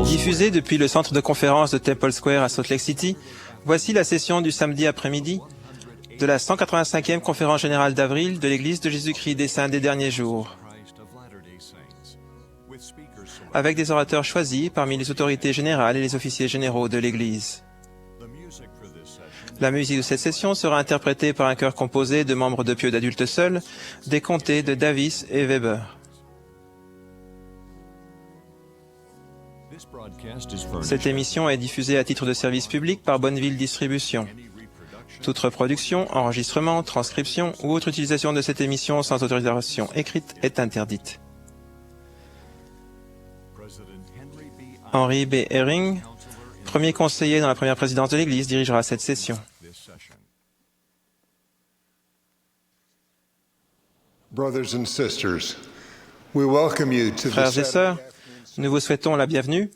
Diffusée depuis le centre de conférence de Temple Square à Salt Lake City, voici la session du samedi après-midi de la 185e conférence générale d'avril de l'Église de Jésus-Christ des Saints des Derniers Jours, avec des orateurs choisis parmi les autorités générales et les officiers généraux de l'Église. La musique de cette session sera interprétée par un chœur composé de membres de pieux d'adultes seuls des comtés de Davis et Weber. Cette émission est diffusée à titre de service public par Bonneville Distribution. Toute reproduction, enregistrement, transcription ou autre utilisation de cette émission sans autorisation écrite est interdite. Henry B. Herring, premier conseiller dans la première présidence de l'Église, dirigera cette session. Frères et sœurs, nous vous souhaitons la bienvenue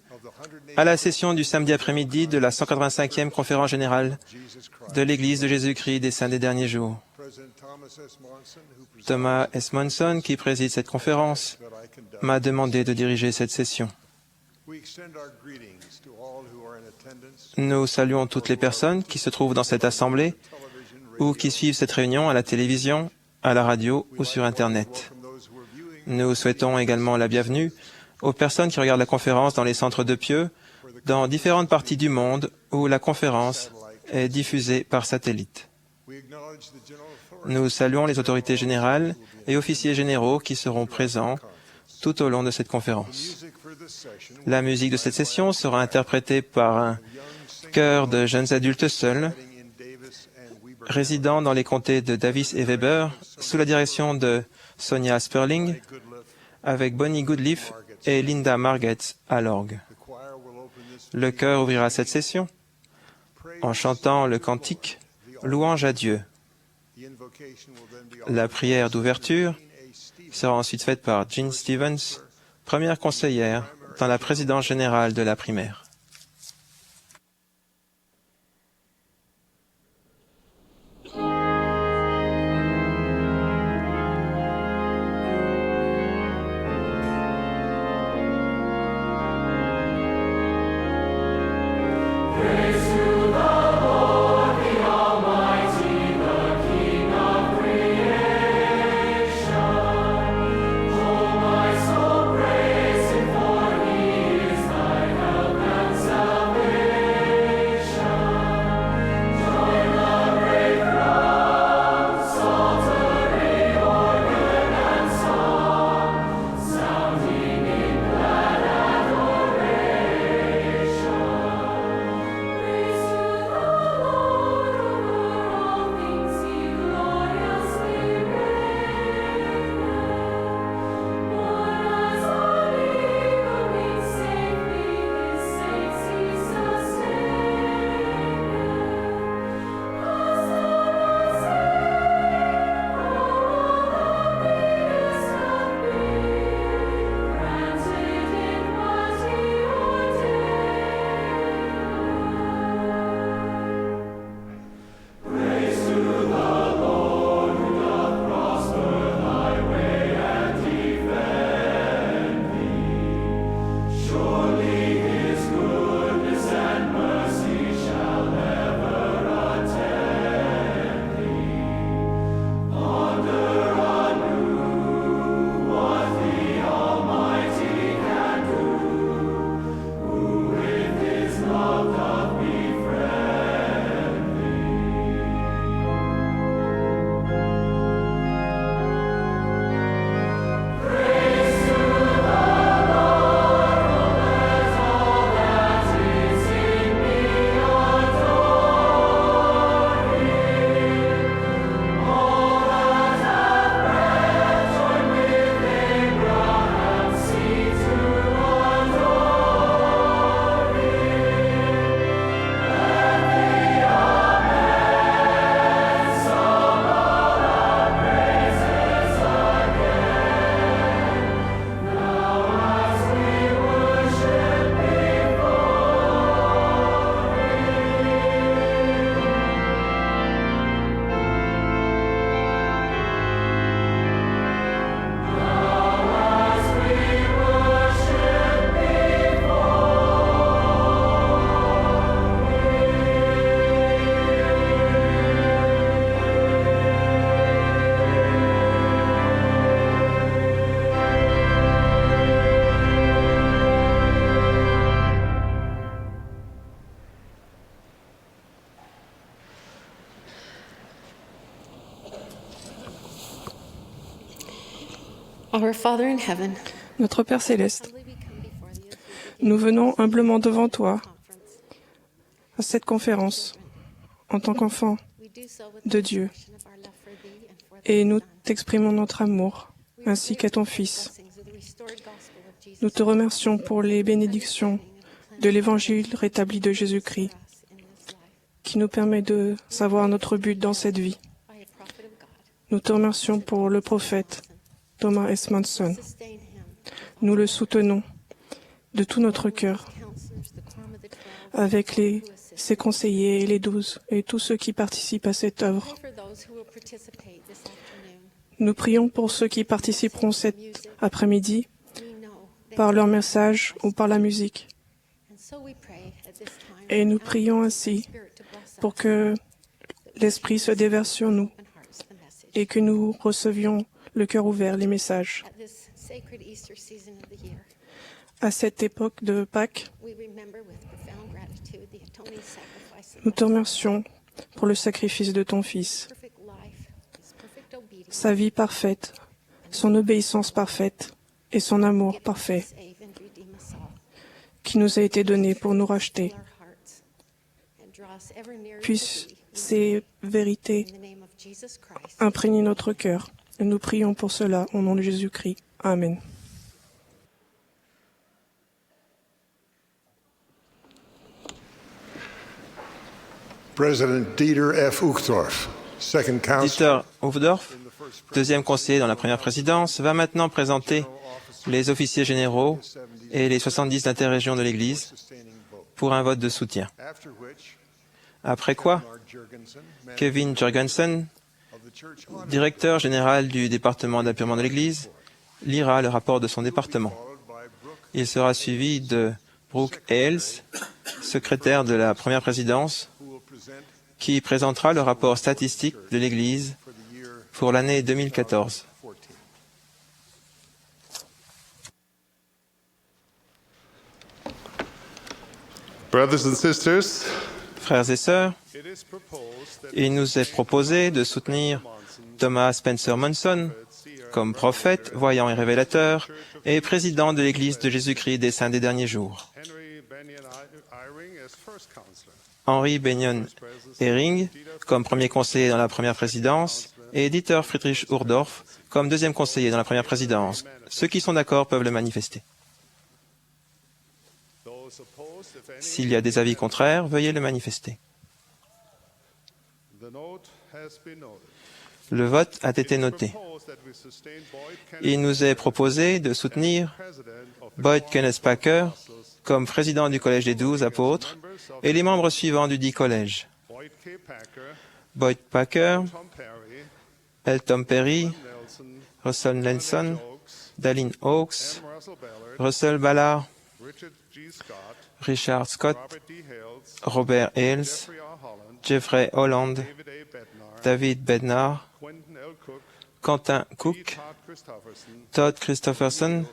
à la session du samedi après-midi de la 185e conférence générale de l'Église de Jésus-Christ des Saints des Derniers Jours. Thomas S. Monson, qui préside cette conférence, m'a demandé de diriger cette session. Nous saluons toutes les personnes qui se trouvent dans cette assemblée ou qui suivent cette réunion à la télévision, à la radio ou sur Internet. Nous souhaitons également la bienvenue aux personnes qui regardent la conférence dans les centres de pieux, dans différentes parties du monde où la conférence est diffusée par satellite. Nous saluons les autorités générales et officiers généraux qui seront présents tout au long de cette conférence. La musique de cette session sera interprétée par un chœur de jeunes adultes seuls, résidant dans les comtés de Davis et Weber, sous la direction de Sonia Sperling, avec Bonnie Goodleaf et Linda Margetts à l'orgue. Le chœur ouvrira cette session en chantant le cantique « Louange à Dieu ». La prière d'ouverture sera ensuite faite par Jean Stevens, première conseillère dans la présidence générale de la primaire. My soul praise Him, for He is thy help. Our Father in heaven, Notre Père céleste, nous venons humblement devant toi à cette conférence en tant qu'enfants de Dieu et nous t'exprimons notre amour ainsi qu'à ton Fils. Nous te remercions pour les bénédictions de l'Évangile rétabli de Jésus-Christ qui nous permet de savoir notre but dans cette vie. Nous te remercions pour le prophète Thomas S. Manson. Nous le soutenons de tout notre cœur avec ses conseillers et les 12 et tous ceux qui participent à cette œuvre. Nous prions pour ceux qui participeront cet après-midi par leur message ou par la musique. Et nous prions ainsi pour que l'Esprit se déverse sur nous et que nous recevions le cœur ouvert les messages. À cette époque de Pâques, nous te remercions pour le sacrifice de ton Fils, sa vie parfaite, son obéissance parfaite et son amour parfait qui nous a été donné pour nous racheter. Puissent ces vérités imprégner notre cœur. Et nous prions pour cela au nom de Jésus-Christ. Amen. President Dieter F. Uchtdorf, second counselor. Dieter Uchtdorf, deuxième conseiller dans la première présidence, va maintenant présenter les officiers généraux et les 70 interrégions de l'Église pour un vote de soutien. Après quoi, Kevin Jurgensen, directeur général du département d'appurement de l'Église, lira le rapport de son département. Il sera suivi de Brooke Hales, secrétaire de la première présidence, qui présentera le rapport statistique de l'Église pour l'année 2014. Brothers and sisters, Frères et sœurs, il nous est proposé de soutenir Thomas Spencer Monson comme prophète, voyant et révélateur, et président de l'Église de Jésus-Christ des Saints des Derniers Jours. Henry Benyon Ehring comme premier conseiller dans la première présidence et Dieter Friedrich Uchtdorf comme deuxième conseiller dans la première présidence. Ceux qui sont d'accord peuvent le manifester. S'il y a des avis contraires, veuillez le manifester. Le vote a été noté. Il nous est proposé de soutenir Boyd Kenneth Packer comme président du Collège des 12 apôtres et les membres suivants du dit collège. Boyd Packer, L. Tom Perry, Russell Nelson, Dallin Oaks, Russell Ballard, Richard Scott, Robert Hales, Jeffrey Holland, David Bednar, Quentin Cook, Todd Christopherson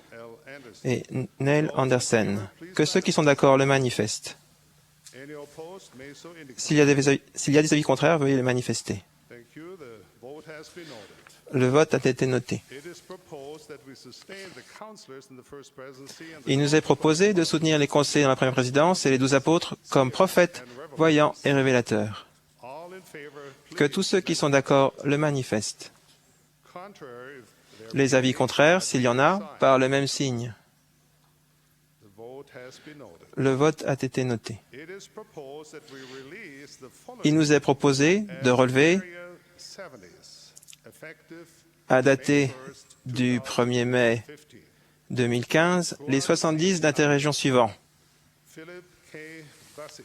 et Neil Anderson. Que ceux qui sont d'accord le manifestent. S'il y a des avis contraires, veuillez le manifester. Le vote a été noté. Il nous est proposé de soutenir les conseillers dans la première présidence et les 12 apôtres comme prophètes, voyants et révélateurs. Que tous ceux qui sont d'accord le manifestent. Les avis contraires, s'il y en a, par le même signe. Le vote a été noté. Il nous est proposé de relever, à dater du 1er mai 2015, les 70 d'interrégions suivants. Philip K. Bassi,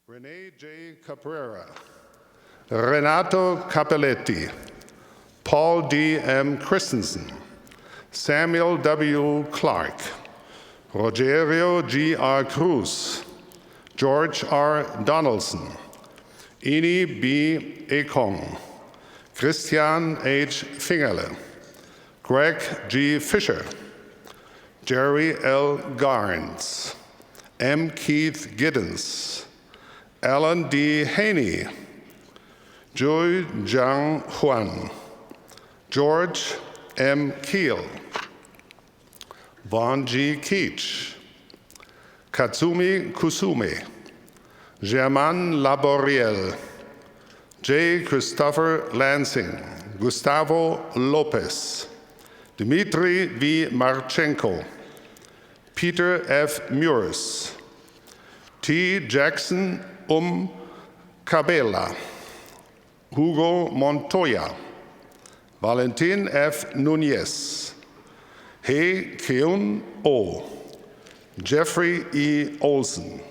René J. Caprera, Renato Capelletti, Paul D. M. Christensen, Samuel W. Clark, Rogerio G. R. Cruz, George R. Donaldson, Ini B. Ekong, Christian H. Fingerle, Greg G. Fisher, Jerry L. Garnes, M. Keith Giddens, Alan D. Haney, Joy Jiang Huan, George M. Keel, Vaughn G. Keach, Katsumi Kusume, Germain Laboriel, J. Christopher Lansing, Gustavo Lopez, Dmitry V. Marchenko, Peter F. Mures, T. Jackson Cabela, Hugo Montoya, Valentin F. Nunez, Hei Keun O, Jeffrey E. Olsen,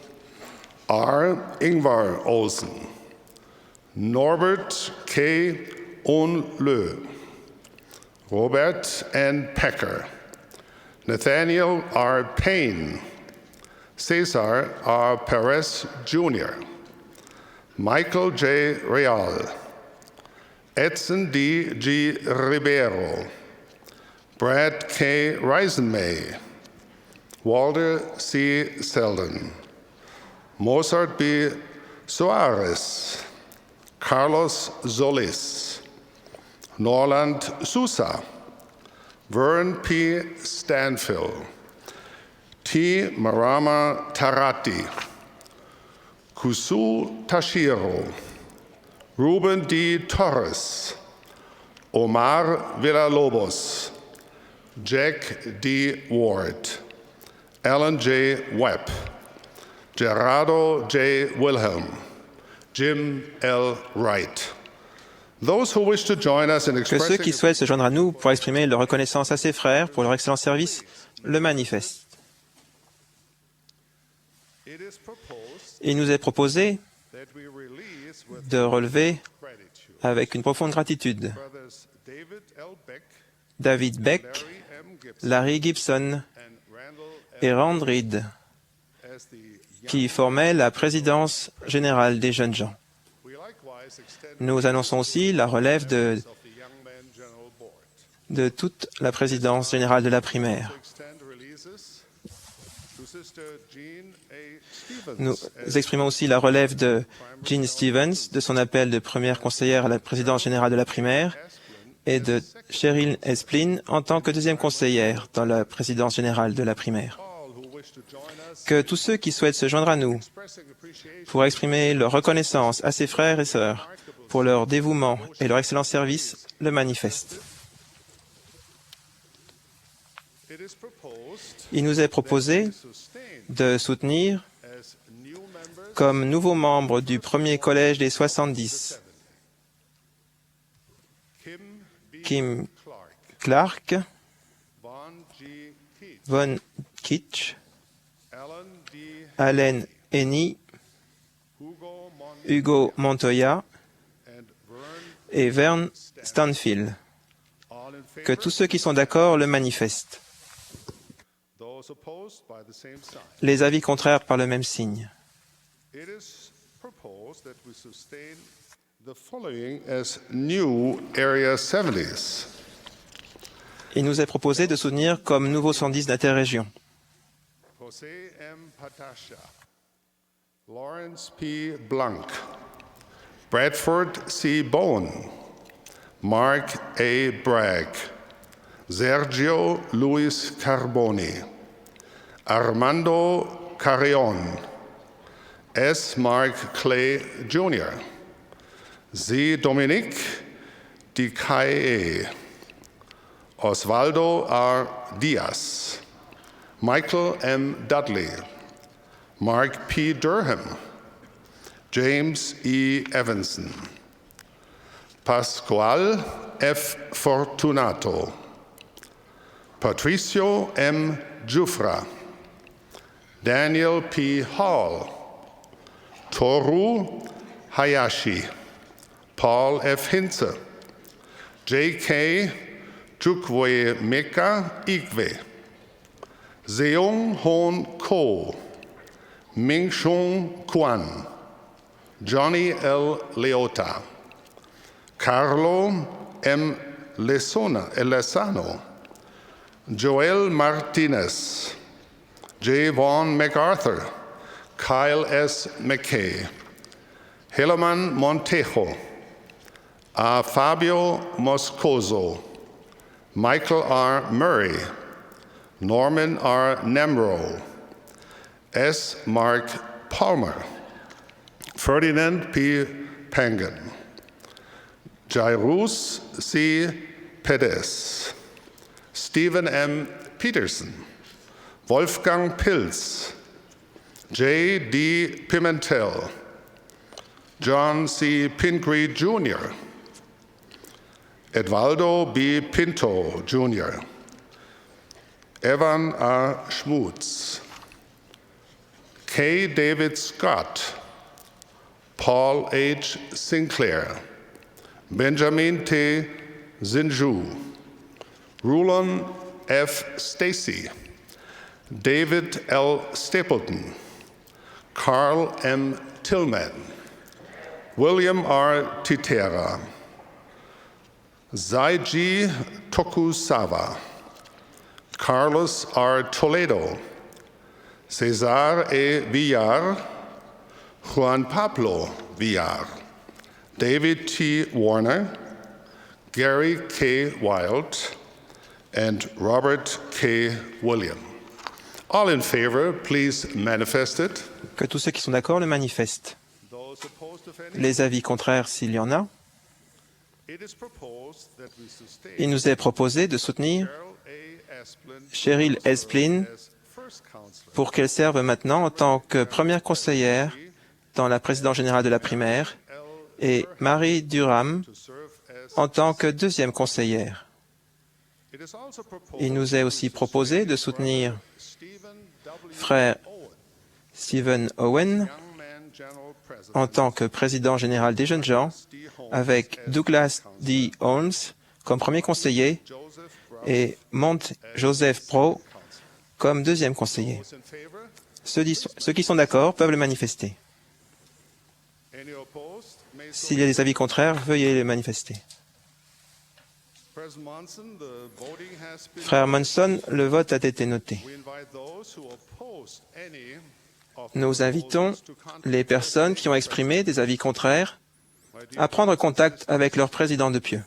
R. Ingvar Olsen, Norbert K. Onlö, Robert N. Pecker, Nathaniel R. Payne, Cesar R. Perez Jr., Michael J. Real, Edson D. G. Ribeiro, Brad K. Reisenmay, Walter C. Selden, Mozart B. Soares, Carlos Solis, Norland Sousa, Vern P. Stanfill, T. Marama Tarati, Kusu Tashiro, Ruben D. Torres, Omar Villalobos, Jack D. Ward, Alan J. Webb, Gerardo J. Wilhelm, Jim L. Wright. Those who wish to join us in Que ceux expressing qui souhaitent se joindre à nous pour exprimer leur reconnaissance à ses frères pour leur excellent service le manifestent. it is proposed Il nous est proposé that we release with de relever gratitude avec une profonde gratitude brothers David L. Beck, David Beck, Larry M. Gibson, Larry Gibson and Randall et Rand Reed, as the young. qui formaient la présidence générale des jeunes gens. We likewise extend Nous annonçons aussi la relève of the Young Men General Board. de toute la présidence générale de la primaire. To extend releases to Sister Jean A. Stevens Nous as exprimons aussi la relève de Jean Stevens, de son appel de première conseillère à la présidence générale de la primaire, et de Cheryl Esplin en tant que deuxième conseillère dans la présidence générale de la primaire. all who wish to join us Que tous ceux qui souhaitent se joindre à nous expressing appreciation pour exprimer leur reconnaissance à ses frères et sœurs pour leur dévouement et leur excellent service le manifestent. it is proposed Il nous est proposé to sustain de soutenir as new members comme nouveaux membres du premier collège des 70 Kim B. Kim Clark, Clark, Vaughn G. Keith, Von Kitch, Alan D. Allen Henny, Hugo Hugo Montoya and Vern, et Vern Stanfield. all in favor. Que tous ceux qui sont d'accord le manifestent. Those opposed by the same sign. Les avis contraires par le même signe. It is proposed that we sustain the following as new Area 70s. Il nous est proposé de soutenir comme nouveau 110 d'interrégion. José M. Patasha, Lawrence P. Blanc, Bradford C. Bowen, Mark A. Bragg, Sergio Luis Carboni, Armando Carrion, S. Mark Clay Jr., Z. Dominique Dicaye, Osvaldo R. Diaz, Michael M. Dudley, Mark P. Durham, James E. Evanson, Pascual F. Fortunato, Patricio M. Jufra, Daniel P. Hall, Toru Hayashi, Paul F. Hinze, J.K. Chukwuemeka Igwe, Seung Hoon Ko, Ming Shung Kwan, Johnny L. Leota, Carlo M. Lesano, Joel Martinez, J. Vaughn MacArthur, Kyle S. McKay, Helaman Montejo, A. Fabio Moscoso, Michael R. Murray, Norman R. Nemro, S. Mark Palmer, Ferdinand P. Pangan, Jairus C. Perez, Stephen M. Peterson, Wolfgang Pilz, J. D. Pimentel, John C. Pingree Jr., Edvaldo B. Pinto Jr., Evan R. Schmutz, K. David Scott, Paul H. Sinclair, Benjamin T. Zinju, Rulon F. Stacy, David L. Stapleton, Carl M. Tillman, William R. Titera, Zaiji Tokusawa, Carlos R. Toledo, Cesar E. Villar, Juan Pablo Villar, David T. Warner, Gary K. Wild, and Robert K. William. All in favor, please manifest it. Que tous ceux qui sont d'accord le manifestent. Those opposed, if any. Les avis contraires, s'il y en a. It is proposed that we sustain Il nous est proposé de soutenir Cheryl A. Esplin Cheryl Esplin pour qu'elle serve maintenant en tant que première conseillère dans la présidence générale de la primaire et Marie Durham en tant que deuxième conseillère. Il nous est aussi proposé de soutenir frère Stephen Owen en tant que président général des jeunes gens, avec Douglas D. Holmes comme premier conseiller et Mont Joseph Pro comme deuxième conseiller. Ceux qui sont d'accord peuvent le manifester. S'il y a des avis contraires, veuillez les manifester. Frère Monson, le vote a été noté. Nous invitons les personnes qui ont exprimé des avis contraires à prendre contact avec leur président de pieux.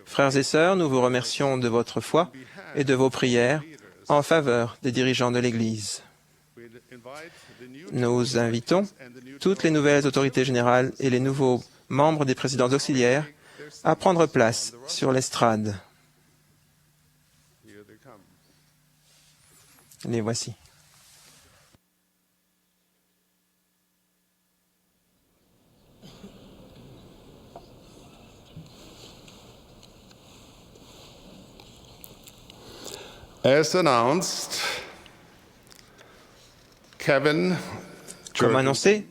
Frères et sœurs, nous vous remercions de votre foi et de vos prières en faveur des dirigeants de l'Église. Nous invitons toutes les nouvelles autorités générales et les nouveaux membres des présidents auxiliaires à prendre place sur l'estrade. Les voici. As announced, Kevin Comme annoncé,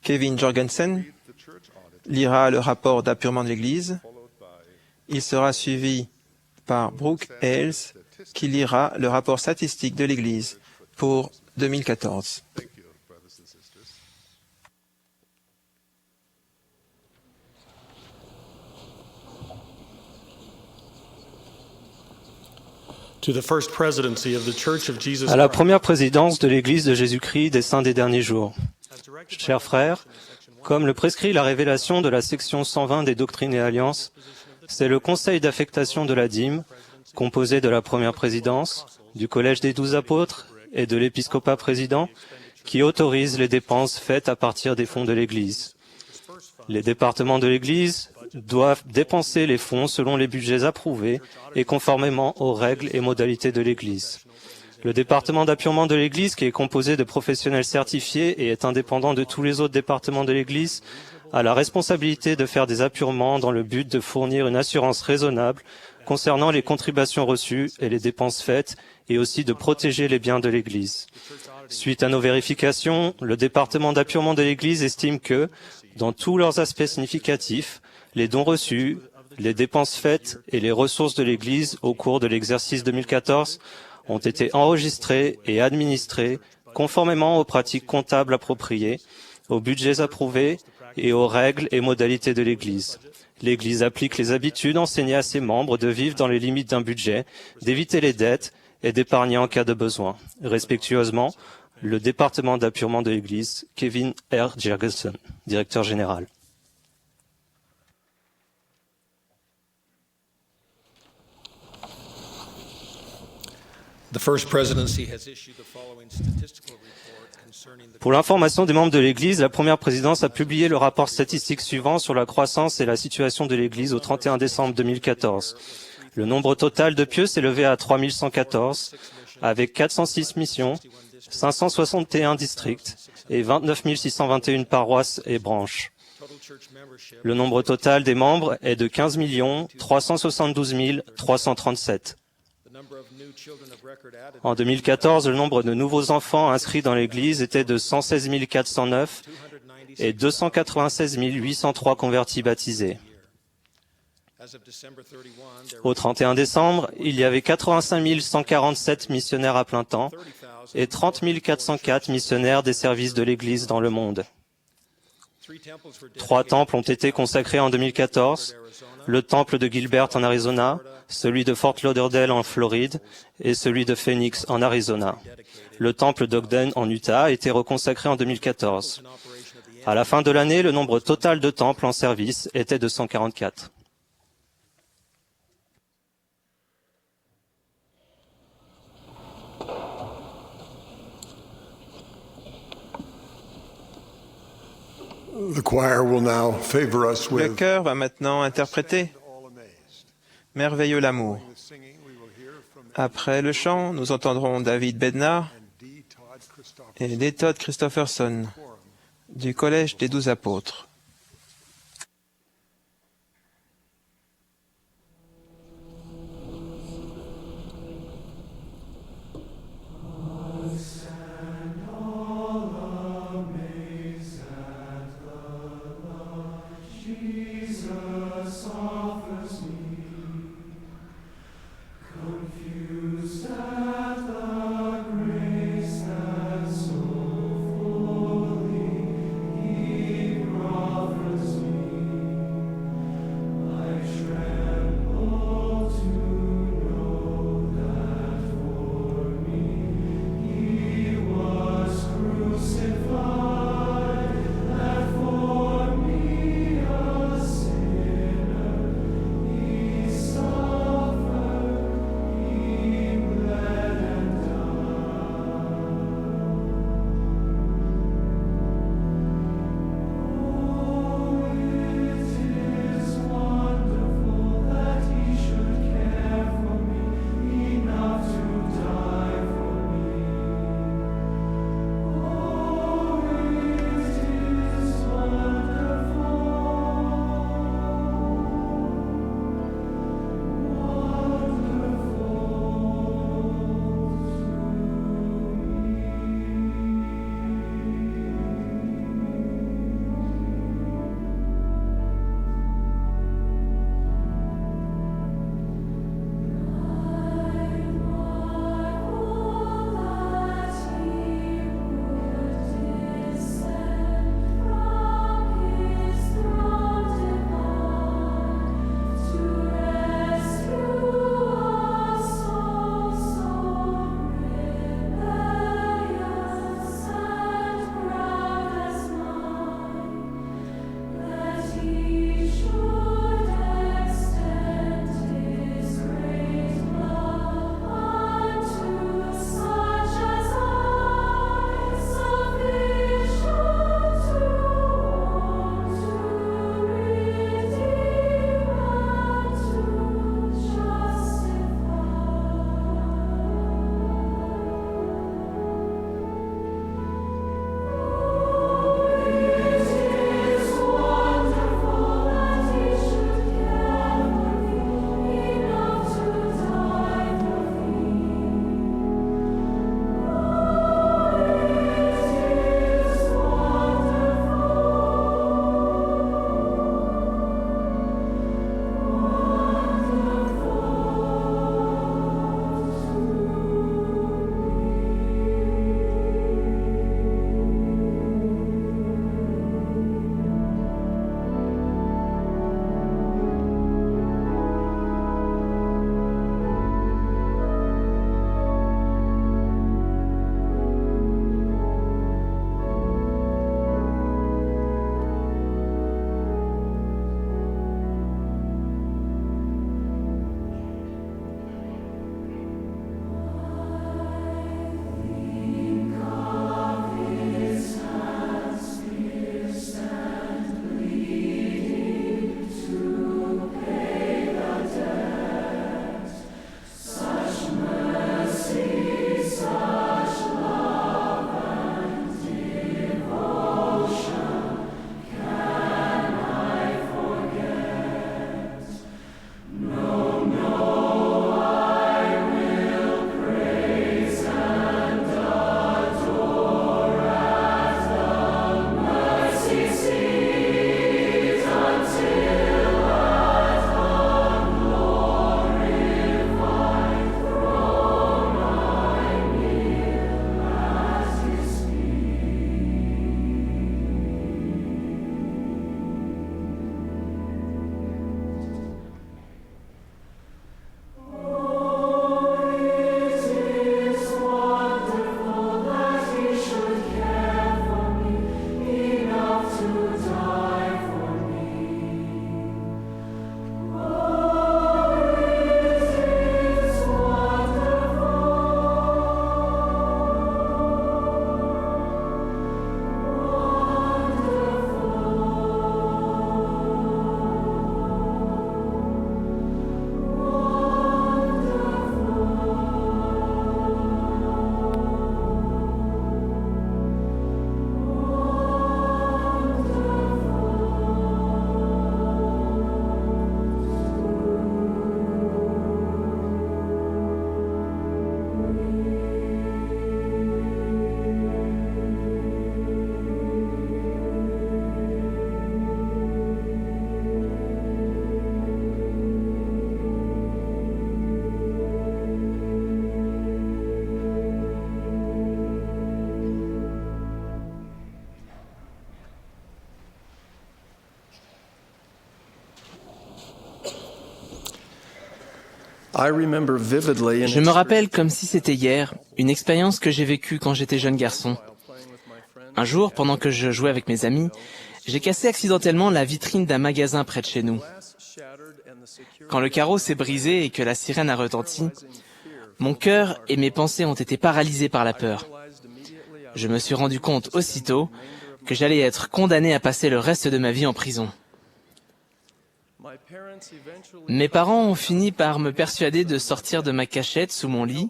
Kevin Jorgensen lira le rapport d'appurement de l'Église. Il sera suivi par Brooke Hales, qui lira le rapport statistique de l'Église pour 2014. À la première présidence de l'Église de Jésus-Christ des Saints des derniers jours. Chers frères, comme le prescrit la révélation de la section 120 des Doctrines et Alliances, c'est le Conseil d'affectation de la dîme, composé de la première présidence, du Collège des 12 apôtres et de l'épiscopat président, qui autorise les dépenses faites à partir des fonds de l'Église. Les départements de l'Église doivent dépenser les fonds selon les budgets approuvés et conformément aux règles et modalités de l'Église. Le département d'appurement de l'Église, qui est composé de professionnels certifiés et est indépendant de tous les autres départements de l'Église, a la responsabilité de faire des appurements dans le but de fournir une assurance raisonnable concernant les contributions reçues et les dépenses faites, et aussi de protéger les biens de l'Église. Suite à nos vérifications, le département d'appurement de l'Église estime que, dans tous leurs aspects significatifs, les dons reçus, les dépenses faites et les ressources de l'Église au cours de l'exercice 2014 ont été enregistrés et administrés conformément aux pratiques comptables appropriées, aux budgets approuvés et aux règles et modalités de l'Église. L'Église applique les habitudes enseignées à ses membres de vivre dans les limites d'un budget, d'éviter les dettes et d'épargner en cas de besoin. Respectueusement, le département d'appurement de l'Église, Kevin R. Jorgensen, directeur général. The First Presidency has issued the following statistical report concerning the Pour l'information des membres de l'Église, la première présidence a publié le rapport statistique suivant sur la croissance et la situation de l'Église au 31 décembre 2014. Le nombre total de pieux s'est élevé à 3114, avec 406 missions, 561 districts et 29 621 paroisses et branches. Le nombre total des membres est de 15 372 337. En 2014, le nombre de nouveaux enfants inscrits dans l'Église était de 116 409 et 296 803 convertis baptisés. Au 31 décembre, il y avait 85 147 missionnaires à plein temps et 30 404 missionnaires des services de l'Église dans le monde. 3 temples ont été consacrés en 2014, le temple de Gilbert en Arizona, celui de Fort Lauderdale en Floride et celui de Phoenix en Arizona. Le temple d'Ogden en Utah a été reconsacré en 2014. À la fin de l'année, le nombre total de temples en service était de 144. The choir will now favor us Le with chœur va maintenant interpréter Merveilleux l'amour. Après le chant, nous entendrons David Bednar et D. Todd Christopherson du Collège des 12 apôtres. Grace that so fully he brought. Je me rappelle comme si c'était hier, une expérience que j'ai vécue quand j'étais jeune garçon. Un jour, pendant que je jouais avec mes amis, j'ai cassé accidentellement la vitrine d'un magasin près de chez nous. Quand le carreau s'est brisé et que la sirène a retenti, mon cœur et mes pensées ont été paralysés par la peur. Je me suis rendu compte aussitôt que j'allais être condamné à passer le reste de ma vie en prison. Mes parents ont fini par me persuader de sortir de ma cachette sous mon lit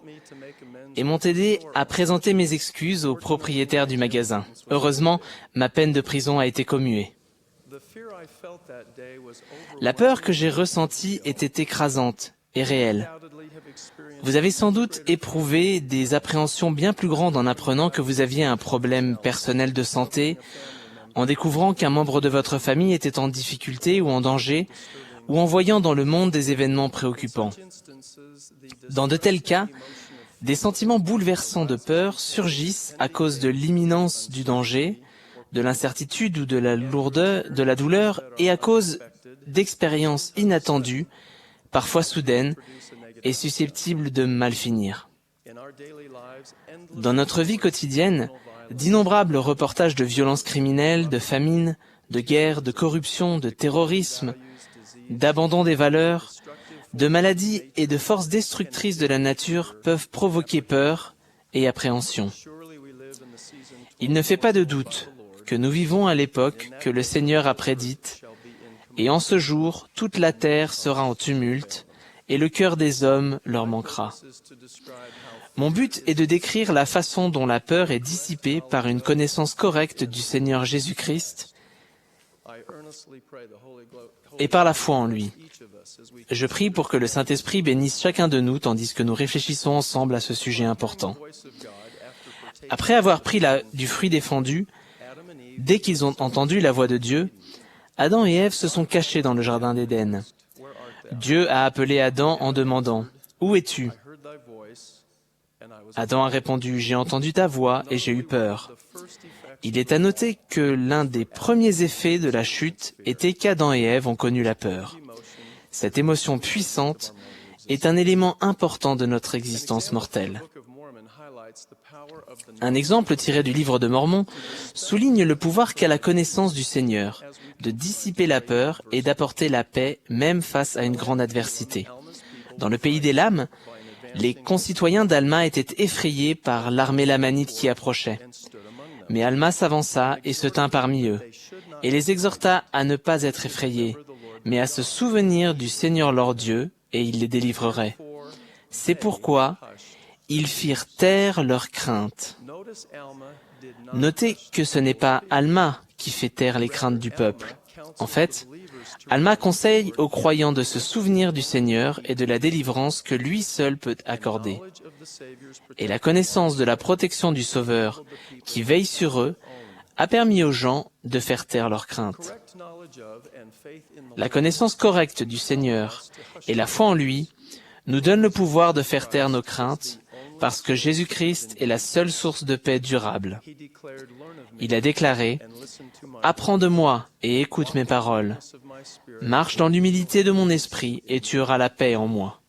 et m'ont aidé à présenter mes excuses au propriétaire du magasin. Heureusement, ma peine de prison a été commuée. La peur que j'ai ressentie était écrasante et réelle. Vous avez sans doute éprouvé des appréhensions bien plus grandes en apprenant que vous aviez un problème personnel de santé, en découvrant qu'un membre de votre famille était en difficulté ou en danger, ou en voyant dans le monde des événements préoccupants. Dans de tels cas, des sentiments bouleversants de peur surgissent à cause de l'imminence du danger, de l'incertitude ou de la lourdeur, de la douleur, et à cause d'expériences inattendues, parfois soudaines, et susceptibles de mal finir. Dans notre vie quotidienne, d'innombrables reportages de violences criminelles, de famine, de guerre, de corruption, de terrorisme, d'abandon des valeurs, de maladies et de forces destructrices de la nature peuvent provoquer peur et appréhension. Il ne fait pas de doute que nous vivons à l'époque que le Seigneur a prédite, et en ce jour, toute la terre sera en tumulte, et le cœur des hommes leur manquera. Mon but est de décrire la façon dont la peur est dissipée par une connaissance correcte du Seigneur Jésus-Christ et par la foi en lui. Je prie pour que le Saint-Esprit bénisse chacun de nous tandis que nous réfléchissons ensemble à ce sujet important. Après avoir pris du fruit défendu, dès qu'ils ont entendu la voix de Dieu, Adam et Ève se sont cachés dans le jardin d'Éden. Dieu a appelé Adam en demandant « Où es-tu » Adam a répondu « J'ai entendu ta voix et j'ai eu peur ». Il est à noter que l'un des premiers effets de la chute était qu'Adam et Ève ont connu la peur. Cette émotion puissante est un élément important de notre existence mortelle. Un exemple tiré du livre de Mormon souligne le pouvoir qu'a la connaissance du Seigneur, de dissiper la peur et d'apporter la paix même face à une grande adversité. Dans le pays des lames, les concitoyens d'Alma étaient effrayés par l'armée lamanite qui approchait. Mais Alma s'avança et se tint parmi eux, et les exhorta à ne pas être effrayés, mais à se souvenir du Seigneur leur Dieu, et il les délivrerait. C'est pourquoi ils firent taire leur crainte. Notez que ce n'est pas Alma qui fait taire les craintes du peuple. En fait, Alma conseille aux croyants de se souvenir du Seigneur et de la délivrance que lui seul peut accorder. Et la connaissance de la protection du Sauveur qui veille sur eux a permis aux gens de faire taire leurs craintes. La connaissance correcte du Seigneur et la foi en lui nous donnent le pouvoir de faire taire nos craintes parce que Jésus-Christ est la seule source de paix durable. Il a déclaré « Apprends de moi et écoute mes paroles. Marche dans l'humilité de mon esprit et tu auras la paix en moi. »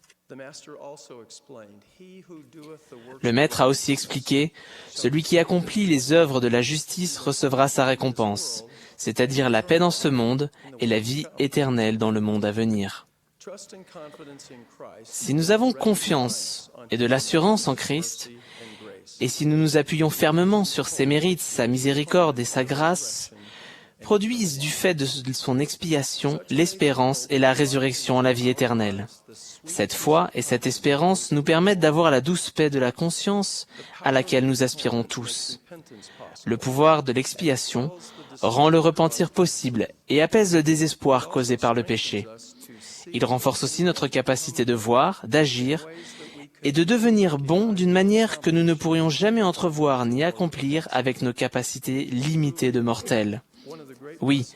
Le Maître a aussi expliqué « Celui qui accomplit les œuvres de la justice recevra sa récompense, c'est-à-dire la paix dans ce monde et la vie éternelle dans le monde à venir. » Si nous avons confiance et de l'assurance en Christ, et si nous nous appuyons fermement sur ses mérites, sa miséricorde et sa grâce, produisent du fait de son expiation l'espérance et la résurrection à la vie éternelle. Cette foi et cette espérance nous permettent d'avoir la douce paix de la conscience à laquelle nous aspirons tous. Le pouvoir de l'expiation rend le repentir possible et apaise le désespoir causé par le péché. Il renforce aussi notre capacité de voir, d'agir et de devenir bons d'une manière que nous ne pourrions jamais entrevoir ni accomplir avec nos capacités limitées de mortels. Oui,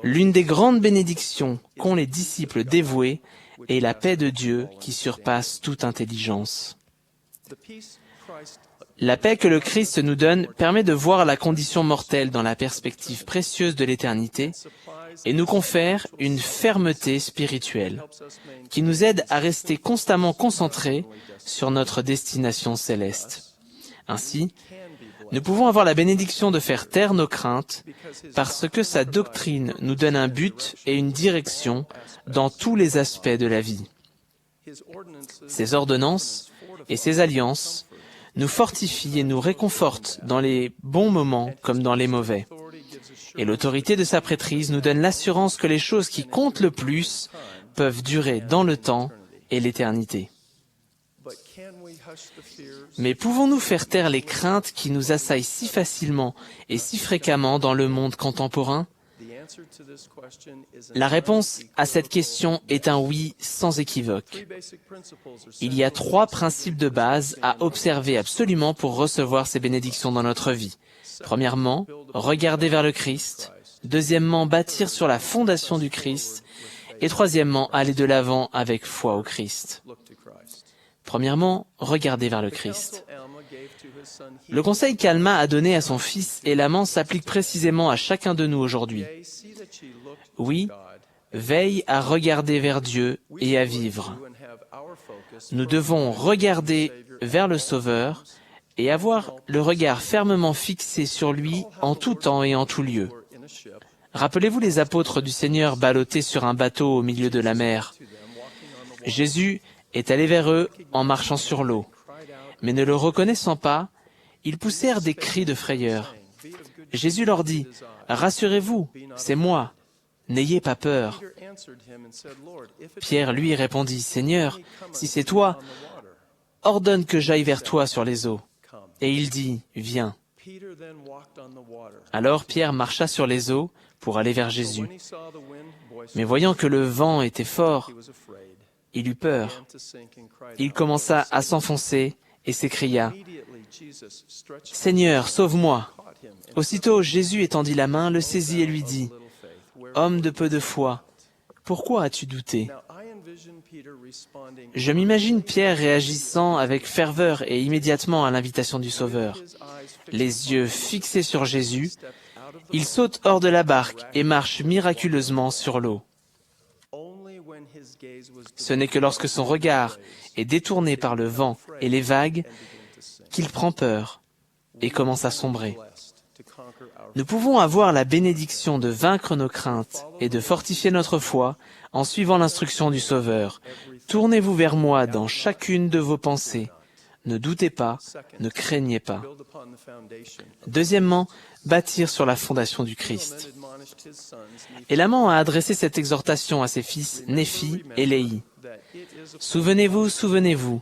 l'une des grandes bénédictions qu'ont les disciples dévoués est la paix de Dieu qui surpasse toute intelligence. La paix que le Christ nous donne permet de voir la condition mortelle dans la perspective précieuse de l'éternité et nous confère une fermeté spirituelle qui nous aide à rester constamment concentrés sur notre destination céleste. Ainsi, nous pouvons avoir la bénédiction de faire taire nos craintes parce que sa doctrine nous donne un but et une direction dans tous les aspects de la vie. Ses ordonnances et ses alliances nous fortifient et nous réconfortent dans les bons moments comme dans les mauvais. Et l'autorité de sa prêtrise nous donne l'assurance que les choses qui comptent le plus peuvent durer dans le temps et l'éternité. Mais pouvons-nous faire taire les craintes qui nous assaillent si facilement et si fréquemment dans le monde contemporain? La réponse à cette question est un oui sans équivoque. Il y a 3 principes de base à observer absolument pour recevoir ces bénédictions dans notre vie. Premièrement, regarder vers le Christ. Deuxièmement, bâtir sur la fondation du Christ. Et troisièmement, aller de l'avant avec foi au Christ. Premièrement, regarder vers le Christ. Le conseil qu'Alma a donné à son fils Élaman s'applique précisément à chacun de nous aujourd'hui. Oui, veille à regarder vers Dieu et à vivre. Nous devons regarder vers le Sauveur et avoir le regard fermement fixé sur lui en tout temps et en tout lieu. Rappelez-vous les apôtres du Seigneur ballottés sur un bateau au milieu de la mer. Jésus est allé vers eux en marchant sur l'eau. Mais ne le reconnaissant pas, ils poussèrent des cris de frayeur. Jésus leur dit, « Rassurez-vous, c'est moi, n'ayez pas peur. » Pierre lui répondit, « Seigneur, si c'est toi, ordonne que j'aille vers toi sur les eaux. » Et il dit, « Viens. » Alors Pierre marcha sur les eaux pour aller vers Jésus. Mais voyant que le vent était fort, il eut peur. Il commença à s'enfoncer et s'écria, « Seigneur, sauve-moi !» Aussitôt Jésus étendit la main, le saisit et lui dit, « Homme de peu de foi, pourquoi as-tu douté ?» Je m'imagine Pierre réagissant avec ferveur et immédiatement à l'invitation du Sauveur. Les yeux fixés sur Jésus, il saute hors de la barque et marche miraculeusement sur l'eau. Ce n'est que lorsque son regard est détourné par le vent et les vagues qu'il prend peur et commence à sombrer. Nous pouvons avoir la bénédiction de vaincre nos craintes et de fortifier notre foi en suivant l'instruction du Sauveur. Tournez-vous vers moi dans chacune de vos pensées. Ne doutez pas, ne craignez pas. Deuxièmement, bâtir sur la fondation du Christ. Élaman a adressé cette exhortation à ses fils Néphi et Léhi. Souvenez-vous, souvenez-vous,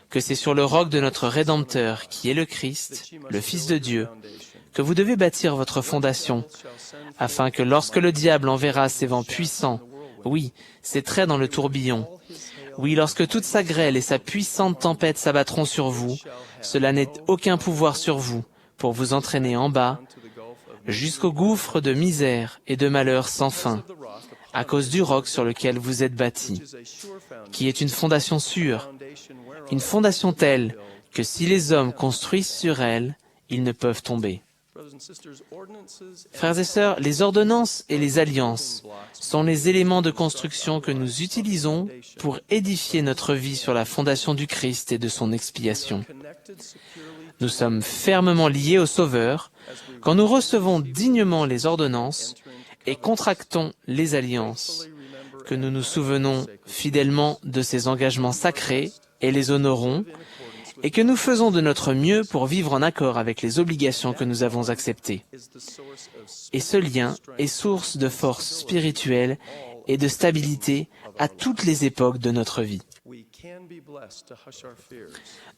que c'est sur le roc de notre Rédempteur, qui est le Christ, le Fils de Dieu, que vous devez bâtir votre fondation, afin que lorsque le diable enverra ses vents puissants, oui, ses traits dans le tourbillon, oui, lorsque toute sa grêle et sa puissante tempête s'abattront sur vous, cela n'ait aucun pouvoir sur vous pour vous entraîner en bas, jusqu'au gouffre de misère et de malheur sans fin, à cause du roc sur lequel vous êtes bâtis, qui est une fondation sûre, une fondation telle que si les hommes construisent sur elle, ils ne peuvent tomber. Frères et sœurs, les ordonnances et les alliances sont les éléments de construction que nous utilisons pour édifier notre vie sur la fondation du Christ et de son expiation. Nous sommes fermement liés au Sauveur quand nous recevons dignement les ordonnances et contractons les alliances, que nous nous souvenons fidèlement de ces engagements sacrés et les honorons, et que nous faisons de notre mieux pour vivre en accord avec les obligations que nous avons acceptées. Et ce lien est source de force spirituelle et de stabilité à toutes les époques de notre vie.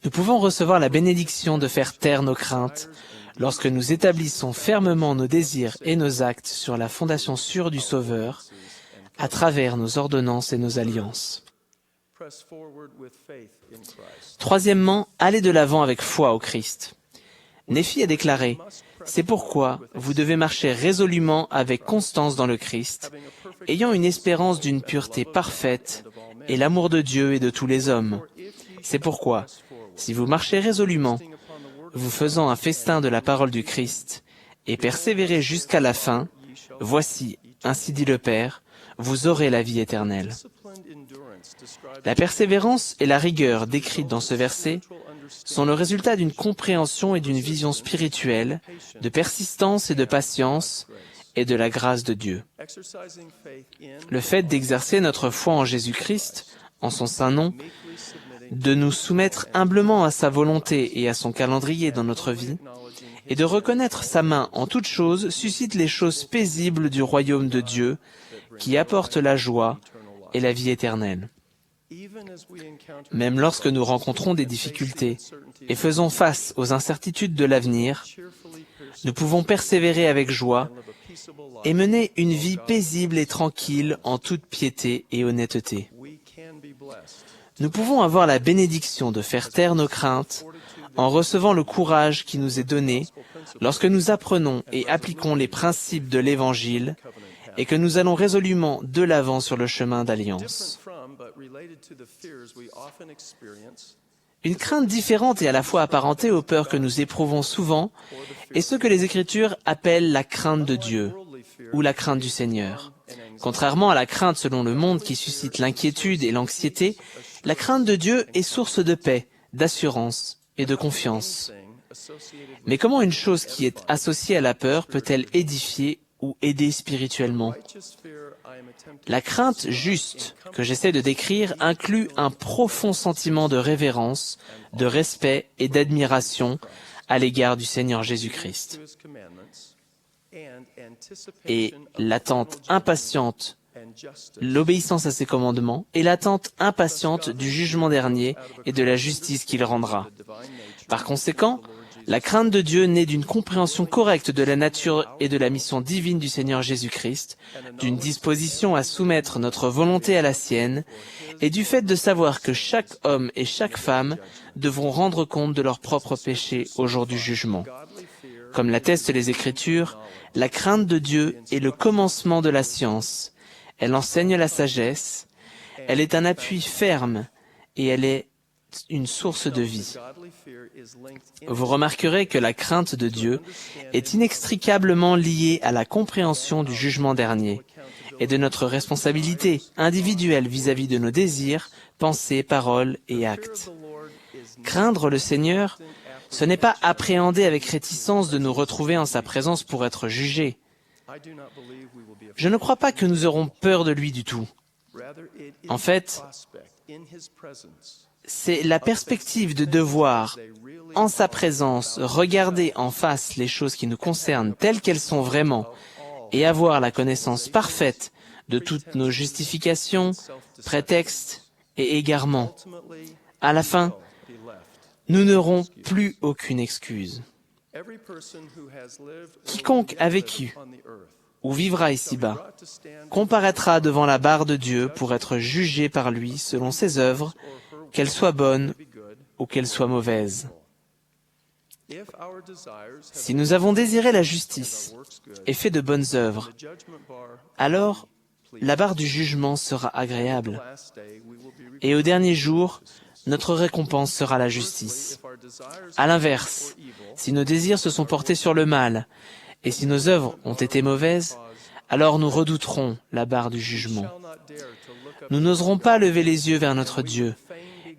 Nous pouvons recevoir la bénédiction de faire taire nos craintes lorsque nous établissons fermement nos désirs et nos actes sur la fondation sûre du Sauveur à travers nos ordonnances et nos alliances. Troisièmement, aller de l'avant avec foi au Christ. Néphi a déclaré, « C'est pourquoi vous devez marcher résolument avec constance dans le Christ, ayant une espérance d'une pureté parfaite et l'amour de Dieu et de tous les hommes. C'est pourquoi, si vous marchez résolument, vous faisant un festin de la parole du Christ, et persévérez jusqu'à la fin, voici, ainsi dit le Père, vous aurez la vie éternelle. La persévérance et la rigueur décrites dans ce verset sont le résultat d'une compréhension et d'une vision spirituelle, de persistance et de patience, et de la grâce de Dieu. Le fait d'exercer notre foi en Jésus-Christ, en son saint nom, de nous soumettre humblement à sa volonté et à son calendrier dans notre vie, et de reconnaître sa main en toutes choses suscite les choses paisibles du royaume de Dieu, qui apportent la joie et la vie éternelle. Même lorsque nous rencontrons des difficultés et faisons face aux incertitudes de l'avenir, nous pouvons persévérer avec joie et mener une vie paisible et tranquille en toute piété et honnêteté. Nous pouvons avoir la bénédiction de faire taire nos craintes en recevant le courage qui nous est donné lorsque nous apprenons et appliquons les principes de l'Évangile et que nous allons résolument de l'avant sur le chemin d'alliance. Une crainte différente et à la fois apparentée aux peurs que nous éprouvons souvent est ce que les Écritures appellent la crainte de Dieu ou la crainte du Seigneur. Contrairement à la crainte selon le monde qui suscite l'inquiétude et l'anxiété, la crainte de Dieu est source de paix, d'assurance et de confiance. Mais comment une chose qui est associée à la peur peut-elle édifier ou aider spirituellement? La crainte juste que j'essaie de décrire inclut un profond sentiment de révérence, de respect et d'admiration à l'égard du Seigneur Jésus-Christ. Et l'attente impatiente, l'obéissance à ses commandements et l'attente impatiente du jugement dernier et de la justice qu'il rendra. Par conséquent, la crainte de Dieu naît d'une compréhension correcte de la nature et de la mission divine du Seigneur Jésus-Christ, d'une disposition à soumettre notre volonté à la sienne, et du fait de savoir que chaque homme et chaque femme devront rendre compte de leurs propres péchés au jour du jugement. Comme l'attestent les Écritures, la crainte de Dieu est le commencement de la science. Elle enseigne la sagesse, elle est un appui ferme et elle est une source de vie. Vous remarquerez que la crainte de Dieu est inextricablement liée à la compréhension du jugement dernier et de notre responsabilité individuelle vis-à-vis de nos désirs, pensées, paroles et actes. Craindre le Seigneur, ce n'est pas appréhender avec réticence de nous retrouver en sa présence pour être jugés. Je ne crois pas que nous aurons peur de lui du tout. En fait, c'est la perspective de devoir, en sa présence, regarder en face les choses qui nous concernent telles qu'elles sont vraiment et avoir la connaissance parfaite de toutes nos justifications, prétextes et égarements. À la fin, nous n'aurons plus aucune excuse. Quiconque a vécu ou vivra ici-bas comparaîtra devant la barre de Dieu pour être jugé par lui selon ses œuvres, qu'elles soient bonnes ou qu'elles soient mauvaises. Si nous avons désiré la justice et fait de bonnes œuvres, alors la barre du jugement sera agréable. Et au dernier jour, notre récompense sera la justice. À l'inverse, si nos désirs se sont portés sur le mal, et si nos œuvres ont été mauvaises, alors nous redouterons la barre du jugement. Nous n'oserons pas lever les yeux vers notre Dieu,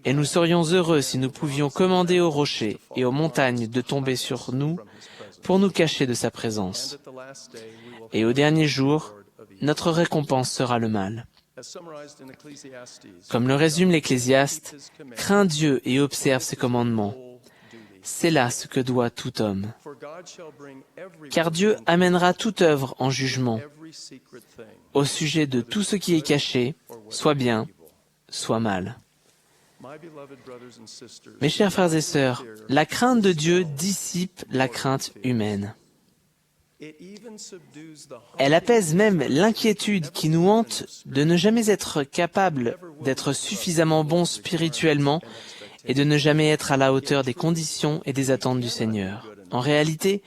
et nous serions heureux si nous pouvions commander aux rochers et aux montagnes de tomber sur nous pour nous cacher de sa présence. Et au dernier jour, notre récompense sera le mal. Comme le résume l'Ecclésiaste, « Crains Dieu et observe ses commandements. C'est là ce que doit tout homme. Car Dieu amènera toute œuvre en jugement, au sujet de tout ce qui est caché, soit bien, soit mal. » Mes chers frères et sœurs, la crainte de Dieu dissipe la crainte humaine. Elle apaise même l'inquiétude qui nous hante de ne jamais être capable d'être suffisamment bons spirituellement et de ne jamais être à la hauteur des conditions et des attentes du Seigneur. En réalité,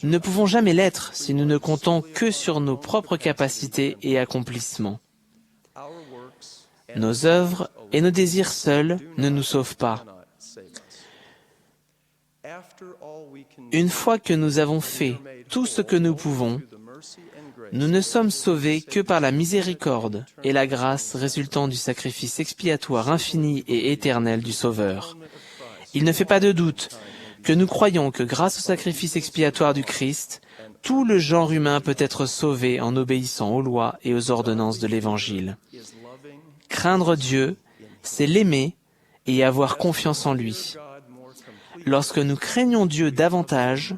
nous ne pouvons jamais l'être si nous ne comptons que sur nos propres capacités et accomplissements. Nos œuvres et nos désirs seuls ne nous sauvent pas. Une fois que nous avons fait tout ce que nous pouvons, nous ne sommes sauvés que par la miséricorde et la grâce résultant du sacrifice expiatoire infini et éternel du Sauveur. Il ne fait pas de doute que nous croyons que grâce au sacrifice expiatoire du Christ, tout le genre humain peut être sauvé en obéissant aux lois et aux ordonnances de l'Évangile. Craindre Dieu, c'est l'aimer et avoir confiance en lui. Lorsque nous craignons Dieu davantage,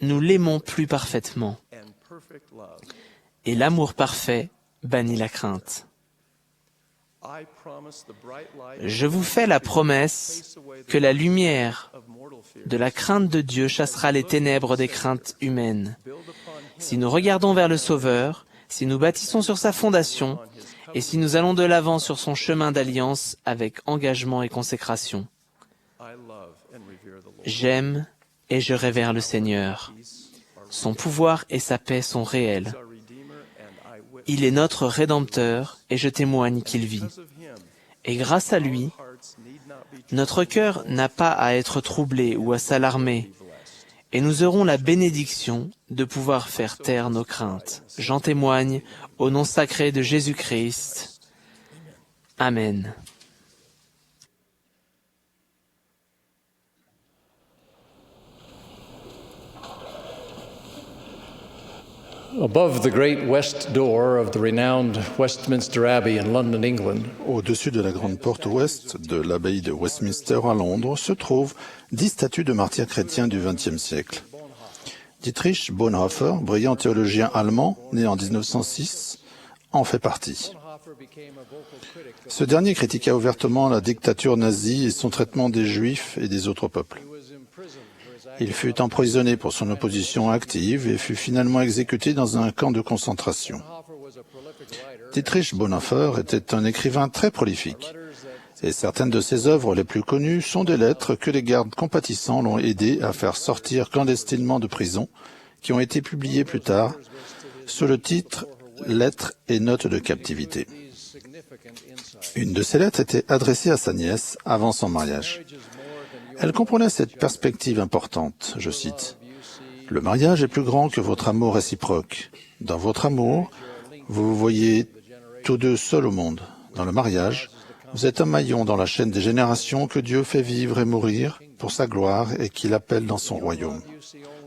nous l'aimons plus parfaitement. Et l'amour parfait bannit la crainte. Je vous fais la promesse que la lumière de la crainte de Dieu chassera les ténèbres des craintes humaines. Si nous regardons vers le Sauveur, si nous bâtissons sur sa fondation, et si nous allons de l'avant sur son chemin d'alliance avec engagement et consécration. J'aime et je révère le Seigneur. Son pouvoir et sa paix sont réels. Il est notre Rédempteur et je témoigne qu'il vit. Et grâce à lui, notre cœur n'a pas à être troublé ou à s'alarmer, et nous aurons la bénédiction de pouvoir faire taire nos craintes. J'en témoigne au nom sacré de Jésus-Christ. Amen. Above the great west door of the renowned Westminster Abbey in London, England, au-dessus de la grande porte ouest de l'abbaye de Westminster à Londres se trouvent 10 statues de martyrs chrétiens du XXe siècle. Dietrich Bonhoeffer, brillant théologien allemand, né en 1906, en fait partie. Ce dernier critiqua ouvertement la dictature nazie et son traitement des Juifs et des autres peuples. Il fut emprisonné pour son opposition active et fut finalement exécuté dans un camp de concentration. Dietrich Bonhoeffer était un écrivain très prolifique, et certaines de ses œuvres les plus connues sont des lettres que les gardes compatissants l'ont aidé à faire sortir clandestinement de prison, qui ont été publiées plus tard sous le titre « Lettres et notes de captivité ». Une de ces lettres était adressée à sa nièce avant son mariage. Elle comprenait cette perspective importante, je cite, « Le mariage est plus grand que votre amour réciproque. Dans votre amour, vous vous voyez tous deux seuls au monde. Dans le mariage, vous êtes un maillon dans la chaîne des générations que Dieu fait vivre et mourir pour sa gloire et qu'il appelle dans son royaume.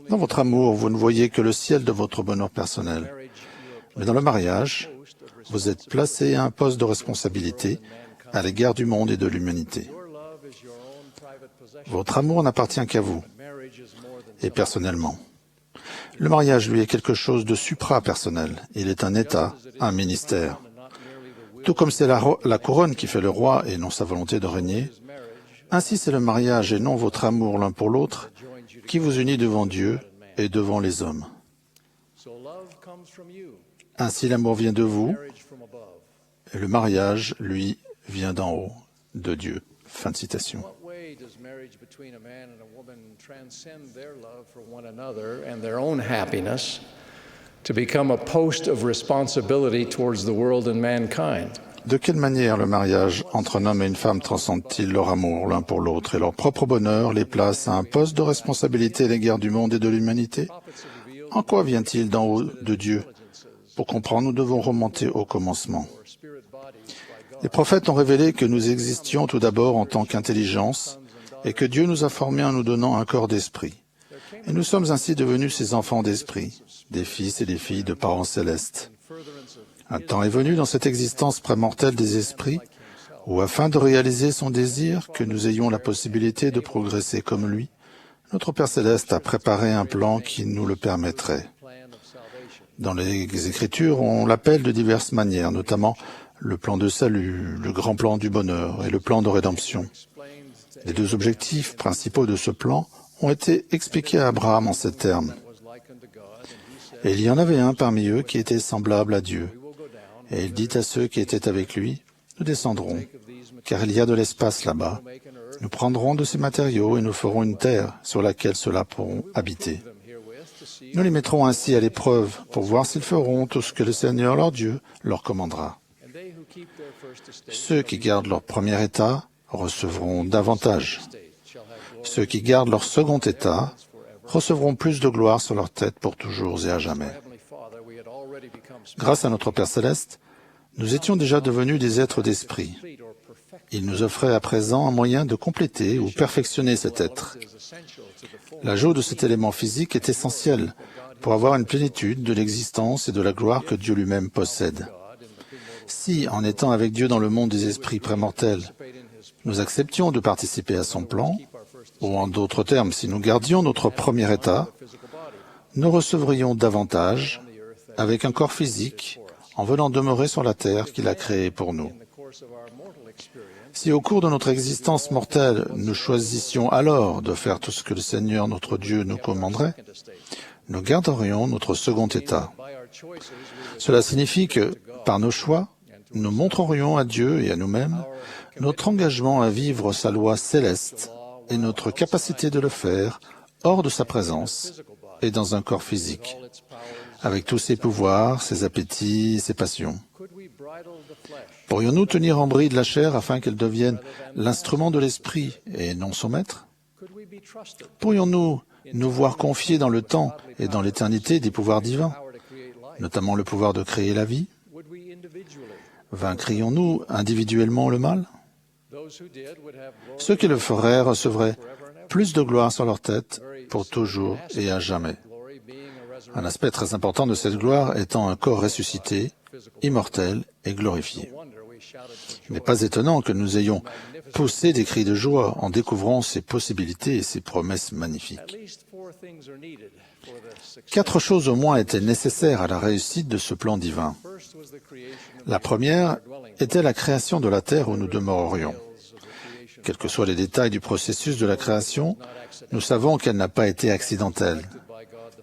Dans votre amour, vous ne voyez que le ciel de votre bonheur personnel. Mais dans le mariage, vous êtes placé à un poste de responsabilité à l'égard du monde et de l'humanité. Votre amour n'appartient qu'à vous, et personnellement. Le mariage, lui, est quelque chose de supra-personnel. Il est un état, un ministère. Tout comme c'est la couronne qui fait le roi et non sa volonté de régner, ainsi c'est le mariage et non votre amour l'un pour l'autre qui vous unit devant Dieu et devant les hommes. Ainsi l'amour vient de vous, et le mariage, lui, vient d'en haut, de Dieu. Fin de citation. does marriage between a man and a woman transcend their love for one another and their own happiness to become a post of responsibility towards the world and mankind? De quelle manière le mariage entre un homme et une femme transcende-t-il leur amour l'un pour l'autre et leur propre bonheur les place à un poste de responsabilité à l'égard du monde et de l'humanité? En quoi vient-il d'en haut de Dieu? Pour comprendre, nous devons remonter au commencement. Les prophètes ont révélé que nous existions tout d'abord en tant qu'intelligence et que Dieu nous a formés en nous donnant un corps d'esprit. Et nous sommes ainsi devenus ses enfants d'esprit, des fils et des filles de parents célestes. Un temps est venu dans cette existence prémortelle des esprits où, afin de réaliser son désir, que nous ayons la possibilité de progresser comme lui, notre Père Céleste a préparé un plan qui nous le permettrait. Dans les Écritures, on l'appelle de diverses manières, notamment le plan de salut, le grand plan du bonheur et le plan de rédemption. Les deux objectifs principaux de ce plan ont été expliqués à Abraham en ces termes. Et il y en avait un parmi eux qui était semblable à Dieu. Et il dit à ceux qui étaient avec lui, « Nous descendrons, car il y a de l'espace là-bas. Nous prendrons de ces matériaux et nous ferons une terre sur laquelle ceux-là pourront habiter. Nous les mettrons ainsi à l'épreuve pour voir s'ils feront tout ce que le Seigneur leur Dieu leur commandera. Ceux qui gardent leur premier état recevront davantage. Ceux qui gardent leur second état recevront plus de gloire sur leur tête pour toujours et à jamais. Grâce à notre Père Céleste, nous étions déjà devenus des êtres d'esprit. Il nous offrait à présent un moyen de compléter ou perfectionner cet être. L'ajout de cet élément physique est essentiel pour avoir une plénitude de l'existence et de la gloire que Dieu lui-même possède. Si, en étant avec Dieu dans le monde des esprits prémortels, nous acceptions de participer à son plan, ou en d'autres termes, si nous gardions notre premier état, nous recevrions davantage avec un corps physique en venant demeurer sur la terre qu'il a créée pour nous. Si au cours de notre existence mortelle, nous choisissions alors de faire tout ce que le Seigneur notre Dieu nous commanderait, nous garderions notre second état. Cela signifie que, par nos choix, nous montrerions à Dieu et à nous-mêmes notre engagement à vivre sa loi céleste et notre capacité de le faire hors de sa présence et dans un corps physique, avec tous ses pouvoirs, ses appétits et ses passions. Pourrions-nous tenir en bride la chair afin qu'elle devienne l'instrument de l'esprit et non son maître? Pourrions-nous nous voir confier dans le temps et dans l'éternité des pouvoirs divins, notamment le pouvoir de créer la vie? Vaincrions-nous individuellement le mal? Ceux qui le feraient recevraient plus de gloire sur leur tête pour toujours et à jamais. Un aspect très important de cette gloire étant un corps ressuscité, immortel et glorifié. Il n'est pas étonnant que nous ayons poussé des cris de joie en découvrant ces possibilités et ces promesses magnifiques. 4 choses au moins étaient nécessaires à la réussite de ce plan divin. La première était la création de la terre où nous demeurerions. Quels que soient les détails du processus de la création, nous savons qu'elle n'a pas été accidentelle,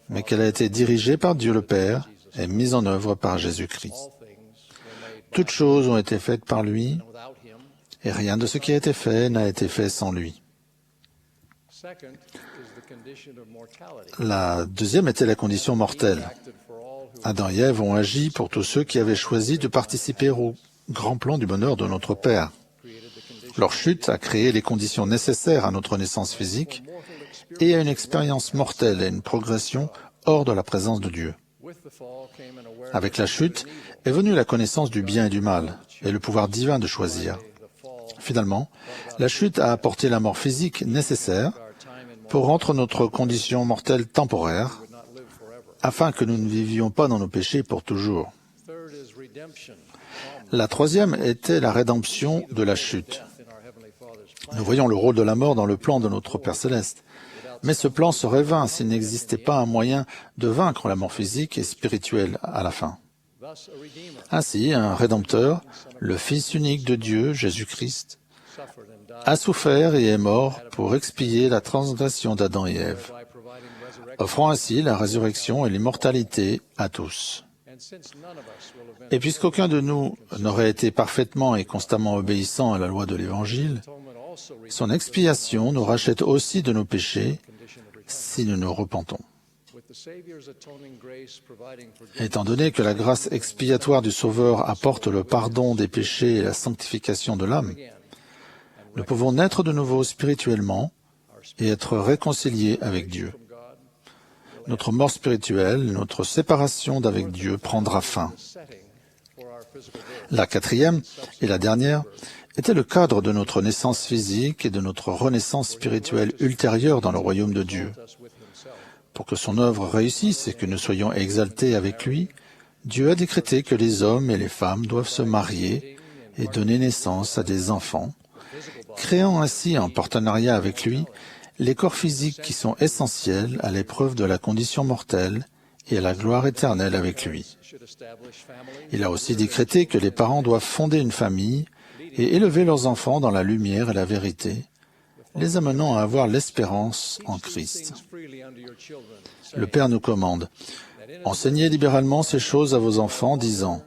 mais qu'elle a été dirigée par Dieu le Père et mise en œuvre par Jésus-Christ. Toutes choses ont été faites par lui, et rien de ce qui a été fait n'a été fait sans lui. La deuxième était la condition mortelle. Adam et Ève ont agi pour tous ceux qui avaient choisi de participer au grand plan du bonheur de notre Père. Leur chute a créé les conditions nécessaires à notre naissance physique et à une expérience mortelle et une progression hors de la présence de Dieu. Avec la chute est venue la connaissance du bien et du mal et le pouvoir divin de choisir. Finalement, la chute a apporté la mort physique nécessaire pour rendre notre condition mortelle temporaire, afin que nous ne vivions pas dans nos péchés pour toujours. La troisième était la rédemption de la chute. Nous voyons le rôle de la mort dans le plan de notre Père Céleste. Mais ce plan serait vain s'il n'existait pas un moyen de vaincre la mort physique et spirituelle à la fin. Ainsi, un Rédempteur, le Fils unique de Dieu, Jésus-Christ, a souffert et est mort pour expier la transgression d'Adam et Ève, offrant ainsi la résurrection et l'immortalité à tous. Et puisqu'aucun de nous n'aurait été parfaitement et constamment obéissant à la loi de l'Évangile, son expiation nous rachète aussi de nos péchés si nous nous repentons. Étant donné que la grâce expiatoire du Sauveur apporte le pardon des péchés et la sanctification de l'âme, nous pouvons naître de nouveau spirituellement et être réconciliés avec Dieu. Notre mort spirituelle, notre séparation d'avec Dieu prendra fin. La quatrième et la dernière était le cadre de notre naissance physique et de notre renaissance spirituelle ultérieure dans le royaume de Dieu. Pour que son œuvre réussisse et que nous soyons exaltés avec lui, Dieu a décrété que les hommes et les femmes doivent se marier et donner naissance à des enfants, créant ainsi en partenariat avec lui les corps physiques qui sont essentiels à l'épreuve de la condition mortelle et à la gloire éternelle avec lui. Il a aussi décrété que les parents doivent fonder une famille et élever leurs enfants dans la lumière et la vérité, les amenant à avoir l'espérance en Christ. Le Père nous commande, « Enseignez libéralement ces choses à vos enfants, disant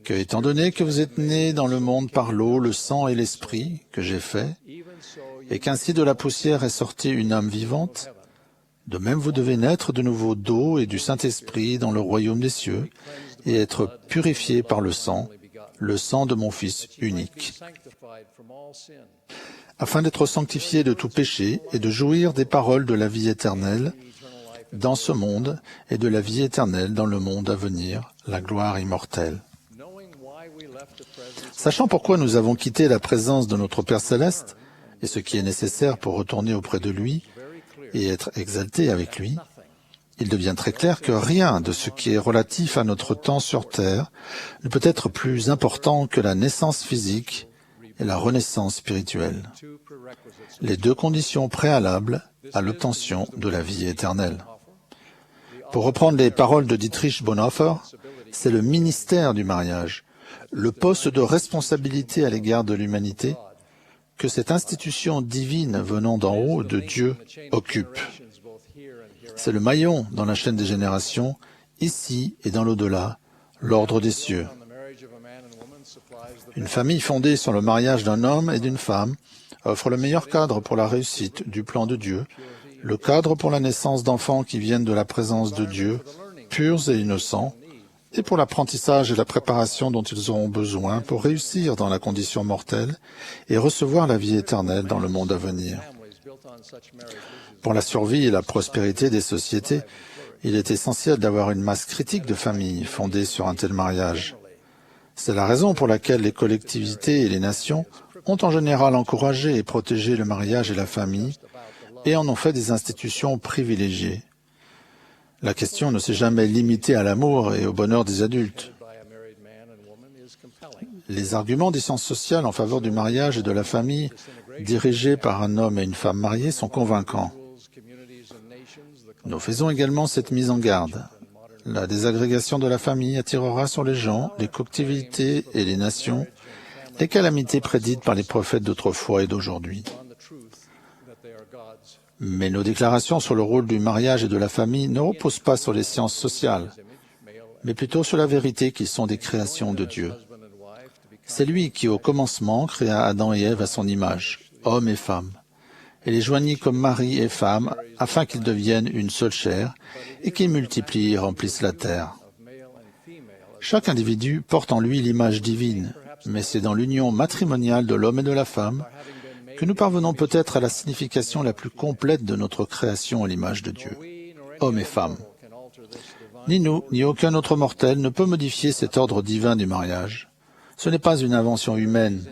que, étant donné que vous êtes nés dans le monde par l'eau, le sang et l'esprit que j'ai fait, et qu'ainsi de la poussière est sortie une âme vivante, de même vous devez naître de nouveau d'eau et du Saint-Esprit dans le royaume des cieux, et être purifiés par le sang, le sang de mon Fils unique, afin d'être sanctifié de tout péché et de jouir des paroles de la vie éternelle dans ce monde et de la vie éternelle dans le monde à venir, la gloire immortelle. Sachant pourquoi nous avons quitté la présence de notre Père céleste et ce qui est nécessaire pour retourner auprès de lui et être exalté avec lui, il devient très clair que rien de ce qui est relatif à notre temps sur terre ne peut être plus important que la naissance physique et la renaissance spirituelle, les deux conditions préalables à l'obtention de la vie éternelle. Pour reprendre les paroles de Dietrich Bonhoeffer, c'est le ministère du mariage, le poste de responsabilité à l'égard de l'humanité que cette institution divine venant d'en haut de Dieu occupe. C'est le maillon dans la chaîne des générations, ici et dans l'au-delà, l'ordre des cieux. Une famille fondée sur le mariage d'un homme et d'une femme offre le meilleur cadre pour la réussite du plan de Dieu, le cadre pour la naissance d'enfants qui viennent de la présence de Dieu, purs et innocents, et pour l'apprentissage et la préparation dont ils auront besoin pour réussir dans la condition mortelle et recevoir la vie éternelle dans le monde à venir. Pour la survie et la prospérité des sociétés, il est essentiel d'avoir une masse critique de familles fondées sur un tel mariage. C'est la raison pour laquelle les collectivités et les nations ont en général encouragé et protégé le mariage et la famille et en ont fait des institutions privilégiées. La question ne s'est jamais limitée à l'amour et au bonheur des adultes. Les arguments des sciences sociales en faveur du mariage et de la famille, dirigés par un homme et une femme mariés, sont convaincants. Nous faisons également cette mise en garde. La désagrégation de la famille attirera sur les gens, les collectivités et les nations les calamités prédites par les prophètes d'autrefois et d'aujourd'hui. Mais nos déclarations sur le rôle du mariage et de la famille ne reposent pas sur les sciences sociales, mais plutôt sur la vérité qu'ils sont des créations de Dieu. C'est lui qui, au commencement, créa Adam et Ève à son image, hommes et femmes, et les joignit comme mari et femme, afin qu'ils deviennent une seule chair, et qu'ils multiplient et remplissent la terre. Chaque individu porte en lui l'image divine, mais c'est dans l'union matrimoniale de l'homme et de la femme que nous parvenons peut-être à la signification la plus complète de notre création à l'image de Dieu, hommes et femmes. Ni nous, ni aucun autre mortel ne peut modifier cet ordre divin du mariage. Ce n'est pas une invention humaine.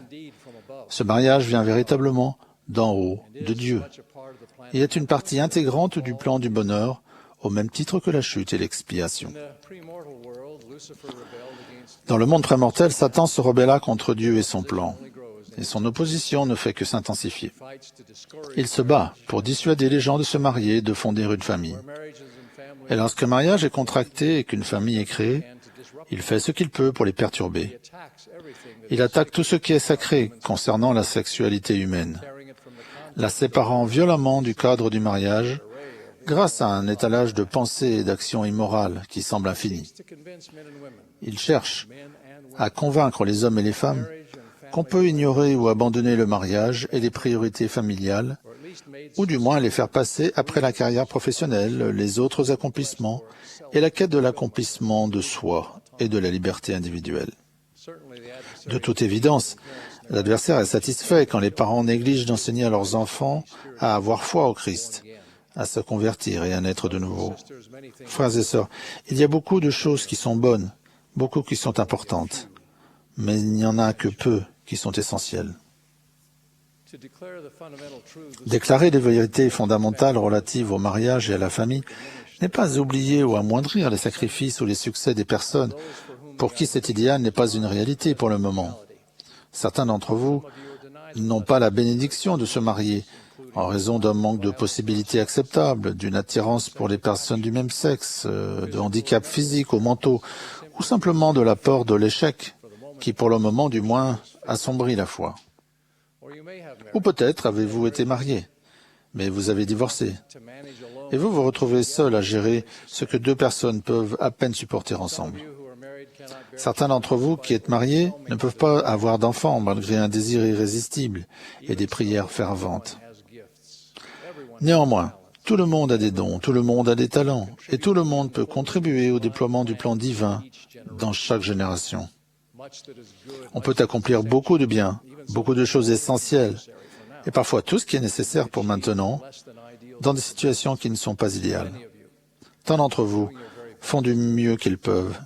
Ce mariage vient véritablement d'en haut, de Dieu, et est une partie intégrante du plan du bonheur, au même titre que la chute et l'expiation. Dans le monde prémortel, Satan se rebella contre Dieu et son plan, et son opposition ne fait que s'intensifier. Il se bat pour dissuader les gens de se marier et de fonder une famille. Et lorsqu'un mariage est contracté et qu'une famille est créée, il fait ce qu'il peut pour les perturber. Il attaque tout ce qui est sacré concernant la sexualité humaine, la séparant violemment du cadre du mariage grâce à un étalage de pensées et d'actions immorales qui semble infini. Il cherche à convaincre les hommes et les femmes qu'on peut ignorer ou abandonner le mariage et les priorités familiales, ou du moins les faire passer après la carrière professionnelle, les autres accomplissements et la quête de l'accomplissement de soi et de la liberté individuelle. De toute évidence, l'adversaire est satisfait quand les parents négligent d'enseigner à leurs enfants à avoir foi au Christ, à se convertir et à naître de nouveau. Frères et sœurs, il y a beaucoup de choses qui sont bonnes, beaucoup qui sont importantes, mais il n'y en a que peu qui sont essentielles. Déclarer les vérités fondamentales relatives au mariage et à la famille n'est pas oublier ou amoindrir les sacrifices ou les succès des personnes pour qui cet idéal n'est pas une réalité pour le moment. Certains d'entre vous n'ont pas la bénédiction de se marier en raison d'un manque de possibilités acceptables, d'une attirance pour les personnes du même sexe, de handicaps physiques ou mentaux, ou simplement de la peur de l'échec, qui pour le moment du moins assombrit la foi. Ou peut-être avez-vous été marié, mais vous avez divorcé, et vous vous retrouvez seul à gérer ce que deux personnes peuvent à peine supporter ensemble. Certains d'entre vous qui êtes mariés ne peuvent pas avoir d'enfants malgré un désir irrésistible et des prières ferventes. Néanmoins, tout le monde a des dons, tout le monde a des talents, et tout le monde peut contribuer au déploiement du plan divin dans chaque génération. On peut accomplir beaucoup de bien, beaucoup de choses essentielles, et parfois tout ce qui est nécessaire pour maintenant, dans des situations qui ne sont pas idéales. Tant d'entre vous font du mieux qu'ils peuvent.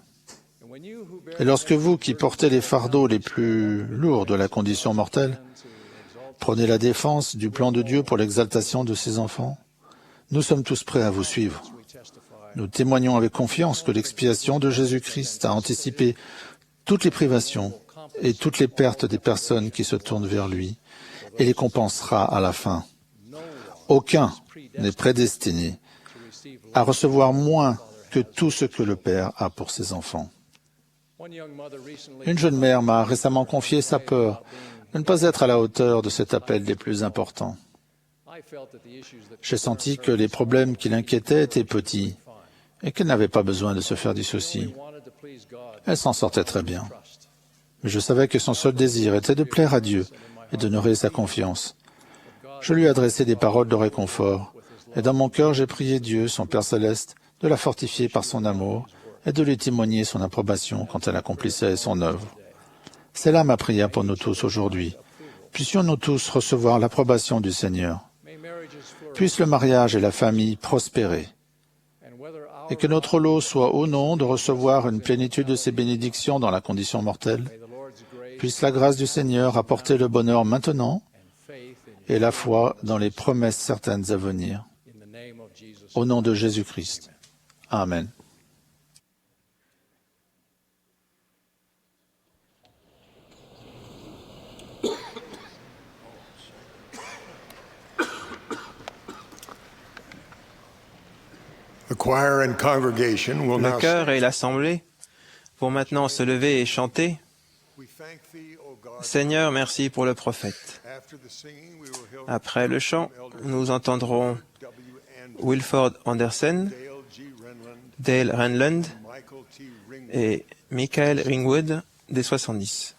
Et lorsque vous, qui portez les fardeaux les plus lourds de la condition mortelle, prenez la défense du plan de Dieu pour l'exaltation de ses enfants, nous sommes tous prêts à vous suivre. Nous témoignons avec confiance que l'expiation de Jésus-Christ a anticipé toutes les privations et toutes les pertes des personnes qui se tournent vers lui et les compensera à la fin. Aucun n'est prédestiné à recevoir moins que tout ce que le Père a pour ses enfants. Une jeune mère m'a récemment confié sa peur de ne pas être à la hauteur de cet appel des plus importants. J'ai senti que les problèmes qui l'inquiétaient étaient petits et qu'elle n'avait pas besoin de se faire du souci. Elle s'en sortait très bien. Mais je savais que son seul désir était de plaire à Dieu et d'honorer sa confiance. Je lui ai adressé des paroles de réconfort, et dans mon cœur j'ai prié Dieu, son Père céleste, de la fortifier par son amour et de lui témoigner son approbation quand elle accomplissait son œuvre. C'est là ma prière pour nous tous aujourd'hui. Puissions-nous tous recevoir l'approbation du Seigneur. Puisse le mariage et la famille prospérer, et que notre lot soit au nom de recevoir une plénitude de ses bénédictions dans la condition mortelle. Puisse la grâce du Seigneur apporter le bonheur maintenant et la foi dans les promesses certaines à venir. Au nom de Jésus-Christ. Amen. Le chœur et l'assemblée vont maintenant se lever et chanter « Seigneur, merci pour le prophète ». Après le chant, nous entendrons Wilford Anderson, Dale Renlund et Michael Ringwood des 70.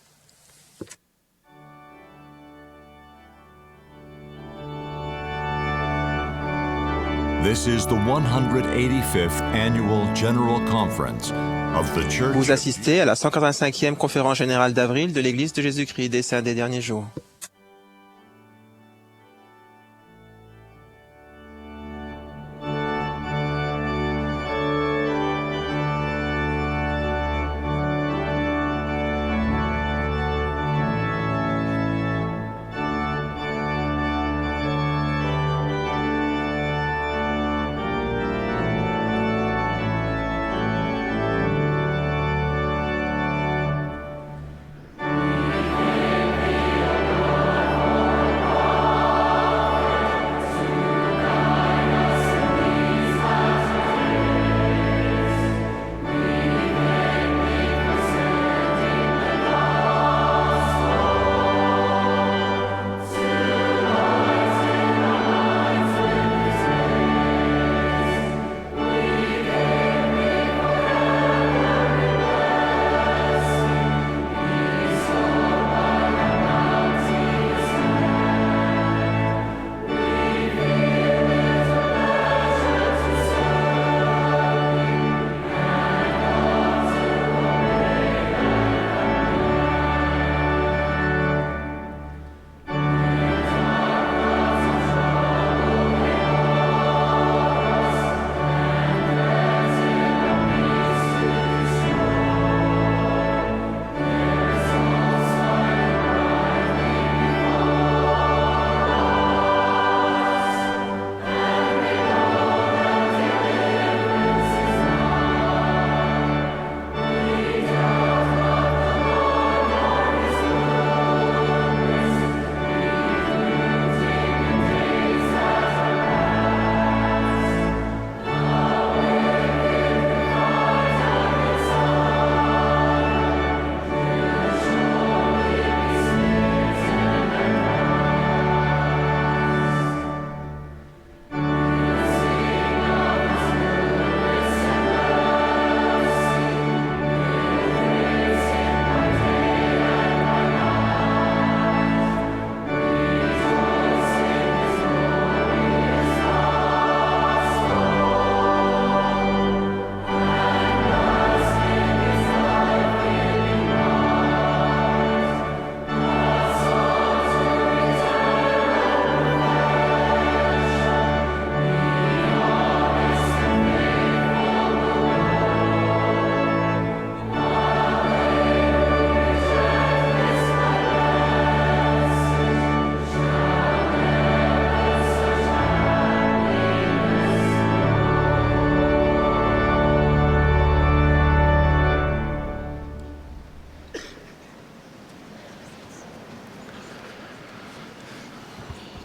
This is the 185th Annual General Conference of the Church. Vous assistez à la 185e conférence générale d'avril de l'Église de Jésus-Christ des Saints des Derniers Jours.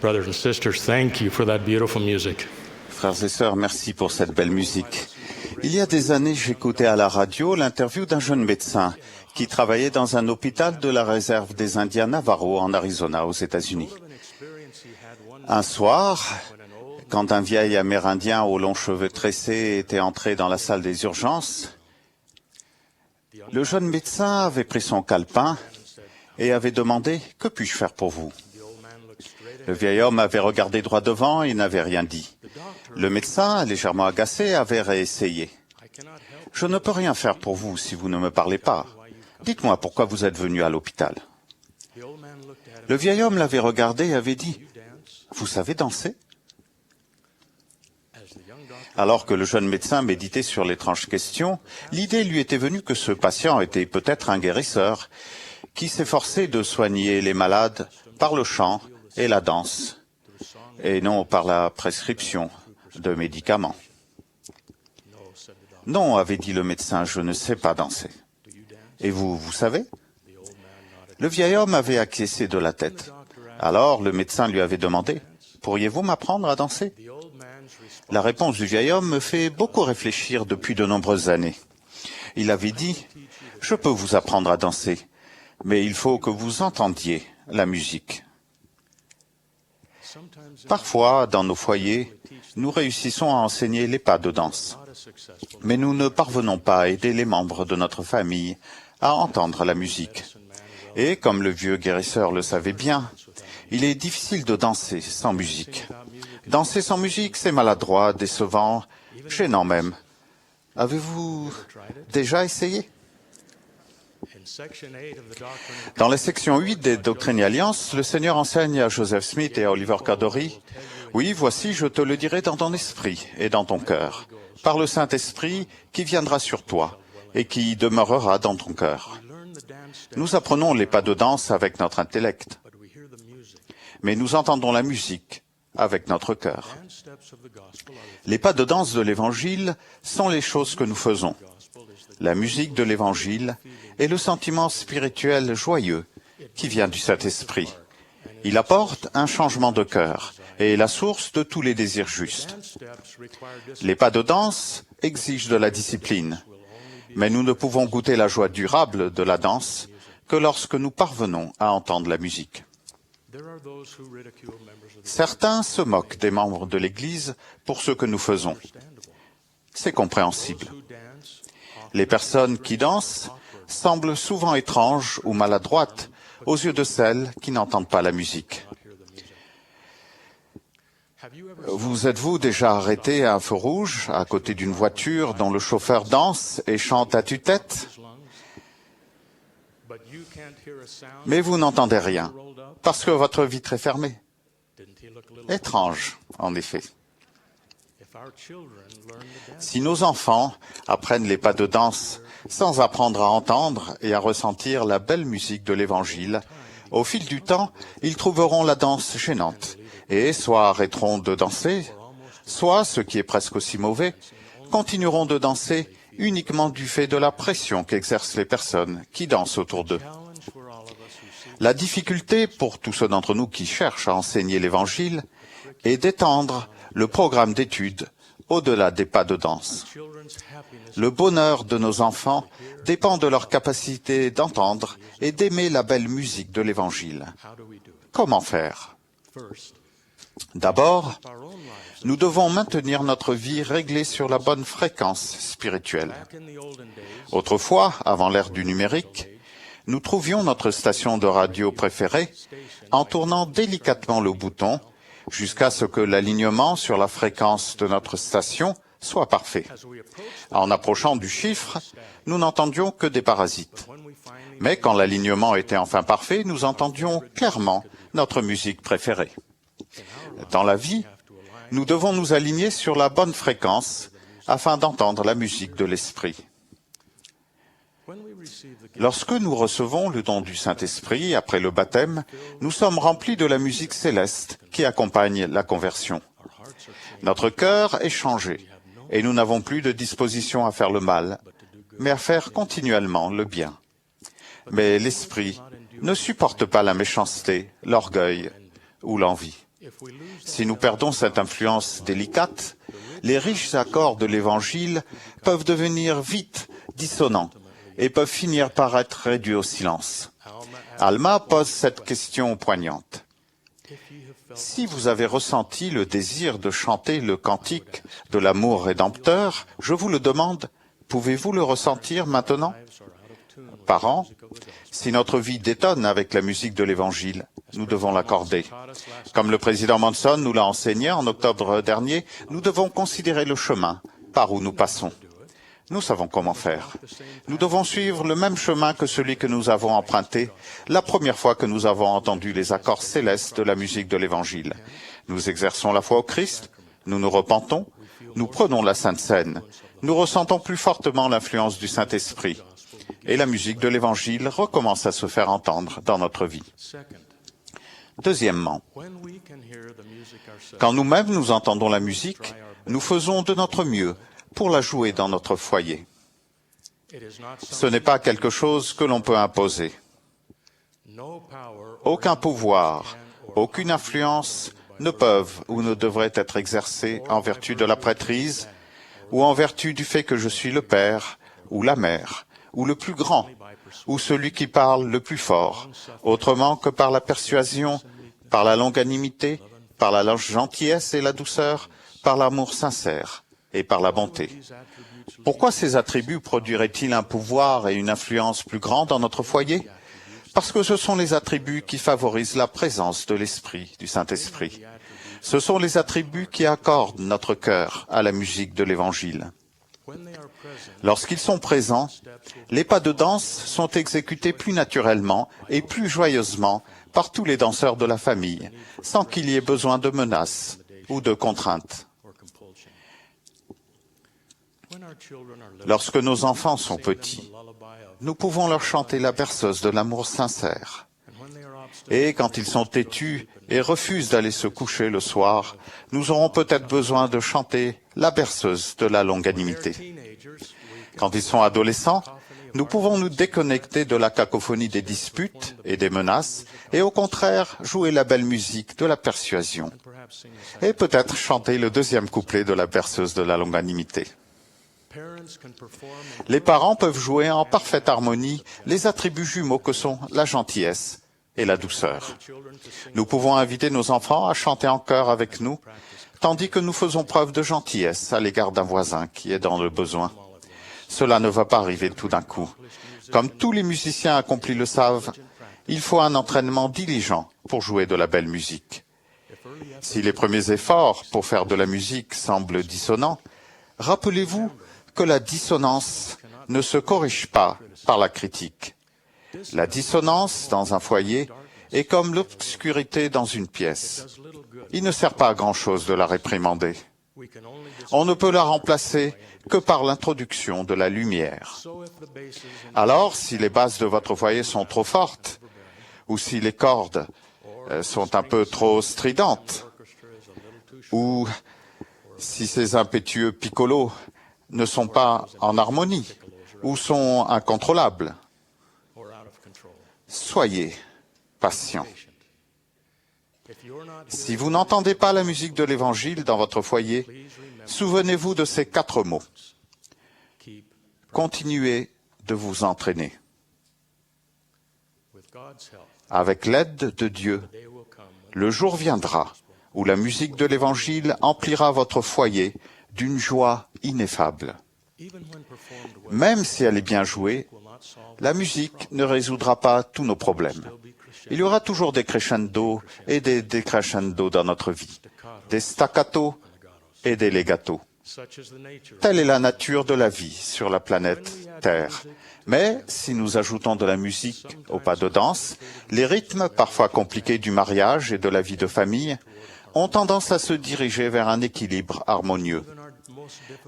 Brothers and sisters, thank you for that beautiful music. Frères et sœurs, merci pour cette belle musique. Il y a des années, j'écoutais à la radio l'interview d'un jeune médecin qui travaillait dans un hôpital de la réserve des Indiens Navajo en Arizona, aux États-Unis. Un soir, quand un vieil Amérindien aux longs cheveux tressés était entré dans la salle des urgences, le jeune médecin avait pris son calepin et avait demandé « Que puis-je faire pour vous ?» Le vieil homme avait regardé droit devant et n'avait rien dit. Le médecin, légèrement agacé, avait réessayé. « Je ne peux rien faire pour vous si vous ne me parlez pas. Dites-moi pourquoi vous êtes venu à l'hôpital. » Le vieil homme l'avait regardé et avait dit « Vous savez danser ?» Alors que le jeune médecin méditait sur l'étrange question, l'idée lui était venue que ce patient était peut-être un guérisseur qui s'efforçait de soigner les malades par le chant et la danse, et non par la prescription de médicaments. « Non, avait dit le médecin, je ne sais pas danser. »« Et vous, vous savez ?» Le vieil homme avait acquiescé de la tête. Alors le médecin lui avait demandé « Pourriez-vous m'apprendre à danser ?» La réponse du vieil homme me fait beaucoup réfléchir depuis de nombreuses années. Il avait dit « Je peux vous apprendre à danser, mais il faut que vous entendiez la musique. » Parfois, dans nos foyers, nous réussissons à enseigner les pas de danse, mais nous ne parvenons pas à aider les membres de notre famille à entendre la musique. Et comme le vieux guérisseur le savait bien, il est difficile de danser sans musique. Danser sans musique, c'est maladroit, décevant, gênant même. Avez-vous déjà essayé ? Dans la section 8 des Doctrines et Alliances, le Seigneur enseigne à Joseph Smith et à Oliver Cowdery « Oui, voici, je te le dirai dans ton esprit et dans ton cœur, par le Saint-Esprit qui viendra sur toi et qui demeurera dans ton cœur. » Nous apprenons les pas de danse avec notre intellect, mais nous entendons la musique avec notre cœur. Les pas de danse de l'Évangile sont les choses que nous faisons. La musique de l'Évangile est le sentiment spirituel joyeux qui vient du Saint-Esprit. Il apporte un changement de cœur et est la source de tous les désirs justes. Les pas de danse exigent de la discipline, mais nous ne pouvons goûter la joie durable de la danse que lorsque nous parvenons à entendre la musique. Certains se moquent des membres de l'Église pour ce que nous faisons. C'est compréhensible. Les personnes qui dansent semblent souvent étranges ou maladroites aux yeux de celles qui n'entendent pas la musique. Vous êtes-vous déjà arrêté à un feu rouge à côté d'une voiture dont le chauffeur danse et chante à tue-tête ? Mais vous n'entendez rien, parce que votre vitre est fermée. Étrange, en effet. Si nos enfants apprennent les pas de danse sans apprendre à entendre et à ressentir la belle musique de l'Évangile, au fil du temps, ils trouveront la danse gênante et soit arrêteront de danser, soit, ce qui est presque aussi mauvais, continueront de danser uniquement du fait de la pression qu'exercent les personnes qui dansent autour d'eux. La difficulté pour tous ceux d'entre nous qui cherchent à enseigner l'Évangile est d'étendre le programme d'études au-delà des pas de danse. Le bonheur de nos enfants dépend de leur capacité d'entendre et d'aimer la belle musique de l'Évangile. Comment faire ? D'abord, nous devons maintenir notre vie réglée sur la bonne fréquence spirituelle. Autrefois, avant l'ère du numérique, nous trouvions notre station de radio préférée en tournant délicatement le bouton jusqu'à ce que l'alignement sur la fréquence de notre station soit parfait. En approchant du chiffre, nous n'entendions que des parasites. Mais quand l'alignement était enfin parfait, nous entendions clairement notre musique préférée. Dans la vie, nous devons nous aligner sur la bonne fréquence afin d'entendre la musique de l'Esprit. Lorsque nous recevons le don du Saint-Esprit après le baptême, nous sommes remplis de la musique céleste qui accompagne la conversion. Notre cœur est changé et nous n'avons plus de disposition à faire le mal, mais à faire continuellement le bien. Mais l'Esprit ne supporte pas la méchanceté, l'orgueil ou l'envie. Si nous perdons cette influence délicate, les riches accords de l'Évangile peuvent devenir vite dissonants et peuvent finir par être réduits au silence. Alma pose cette question poignante. Si vous avez ressenti le désir de chanter le cantique de l'amour rédempteur, je vous le demande, pouvez-vous le ressentir maintenant? Parents, si notre vie détonne avec la musique de l'Évangile, nous devons l'accorder. Comme le président Monson nous l'a enseigné en octobre dernier, nous devons considérer le chemin par où nous passons. Nous savons comment faire. Nous devons suivre le même chemin que celui que nous avons emprunté la première fois que nous avons entendu les accords célestes de la musique de l'Évangile. Nous exerçons la foi au Christ, nous nous repentons, nous prenons la Sainte Seine, nous ressentons plus fortement l'influence du Saint-Esprit, et la musique de l'Évangile recommence à se faire entendre dans notre vie. Deuxièmement, quand nous-mêmes nous entendons la musique, nous faisons de notre mieux pour la jouer dans notre foyer. Ce n'est pas quelque chose que l'on peut imposer. Aucun pouvoir, aucune influence ne peuvent ou ne devraient être exercés en vertu de la prêtrise ou en vertu du fait que je suis le père ou la mère ou le plus grand ou celui qui parle le plus fort, autrement que par la persuasion, par la longanimité, par la gentillesse et la douceur, par l'amour sincère et par la bonté. Pourquoi ces attributs produiraient-ils un pouvoir et une influence plus grands dans notre foyer? Parce que ce sont les attributs qui favorisent la présence de l'Esprit, du Saint-Esprit. Ce sont les attributs qui accordent notre cœur à la musique de l'Évangile. Lorsqu'ils sont présents, les pas de danse sont exécutés plus naturellement et plus joyeusement par tous les danseurs de la famille, sans qu'il y ait besoin de menaces ou de contraintes. Lorsque nos enfants sont petits, nous pouvons leur chanter la berceuse de l'amour sincère. Et quand ils sont têtus et refusent d'aller se coucher le soir, nous aurons peut-être besoin de chanter la berceuse de la longanimité. Quand ils sont adolescents, nous pouvons nous déconnecter de la cacophonie des disputes et des menaces et au contraire jouer la belle musique de la persuasion et peut-être chanter le deuxième couplet de la berceuse de la longanimité. Les parents peuvent jouer en parfaite harmonie les attributs jumeaux que sont la gentillesse et la douceur. Nous pouvons inviter nos enfants à chanter en chœur avec nous, tandis que nous faisons preuve de gentillesse à l'égard d'un voisin qui est dans le besoin. Cela ne va pas arriver tout d'un coup. Comme tous les musiciens accomplis le savent, il faut un entraînement diligent pour jouer de la belle musique. Si les premiers efforts pour faire de la musique semblent dissonants, rappelez-vous que la dissonance ne se corrige pas par la critique. La dissonance dans un foyer est comme l'obscurité dans une pièce. Il ne sert pas à grand-chose de la réprimander. On ne peut la remplacer que par l'introduction de la lumière. Alors, si les bases de votre foyer sont trop fortes, ou si les cordes sont un peu trop stridentes, ou si ces impétueux piccolos ne sont pas en harmonie, ou sont incontrôlables, soyez patient. Si vous n'entendez pas la musique de l'Évangile dans votre foyer, souvenez-vous de ces 4 mots. Continuez de vous entraîner. Avec l'aide de Dieu, le jour viendra où la musique de l'Évangile emplira votre foyer d'une joie ineffable. Même si elle est bien jouée, la musique ne résoudra pas tous nos problèmes. Il y aura toujours des crescendo et des décrescendo dans notre vie, des staccato et des legato. Telle est la nature de la vie sur la planète Terre. Mais si nous ajoutons de la musique au pas de danse, les rythmes parfois compliqués du mariage et de la vie de famille ont tendance à se diriger vers un équilibre harmonieux.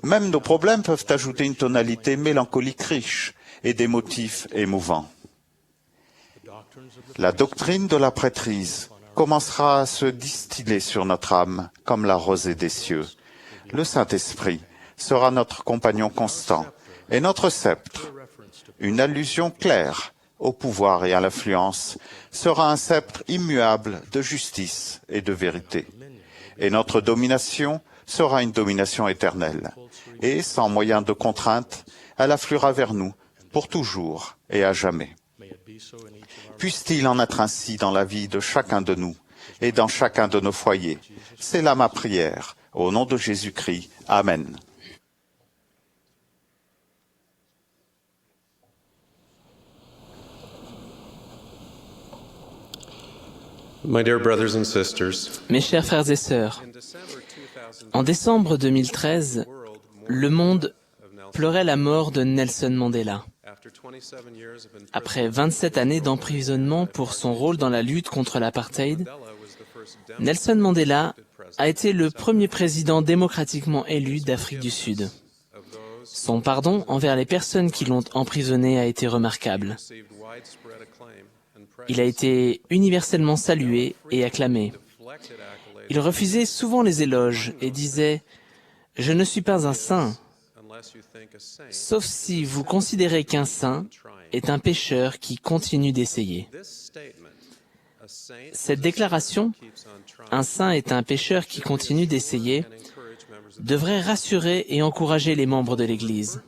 Même nos problèmes peuvent ajouter une tonalité mélancolique riche et des motifs émouvants. La doctrine de la prêtrise commencera à se distiller sur notre âme comme la rosée des cieux. Le Saint-Esprit sera notre compagnon constant et notre sceptre, une allusion claire au pouvoir et à l'influence, sera un sceptre immuable de justice et de vérité. Et notre domination sera une domination éternelle. Et, sans moyen de contrainte, elle affluera vers nous, pour toujours et à jamais. Puisse-t-il en être ainsi dans la vie de chacun de nous et dans chacun de nos foyers. C'est là ma prière. Au nom de Jésus-Christ. Amen. My dear brothers and sisters, Mes chers frères et sœurs, en décembre 2013, le monde pleurait la mort de Nelson Mandela. Après 27 années d'emprisonnement pour son rôle dans la lutte contre l'apartheid, Nelson Mandela a été le premier président démocratiquement élu d'Afrique du Sud. Son pardon envers les personnes qui l'ont emprisonné a été remarquable. Il a été universellement salué et acclamé. Il refusait souvent les éloges et disait « Je ne suis pas un saint », sauf si vous considérez qu'un saint est un pécheur qui continue d'essayer. Cette déclaration, un saint est un pécheur qui continue d'essayer, devrait rassurer et encourager les membres de l'Église.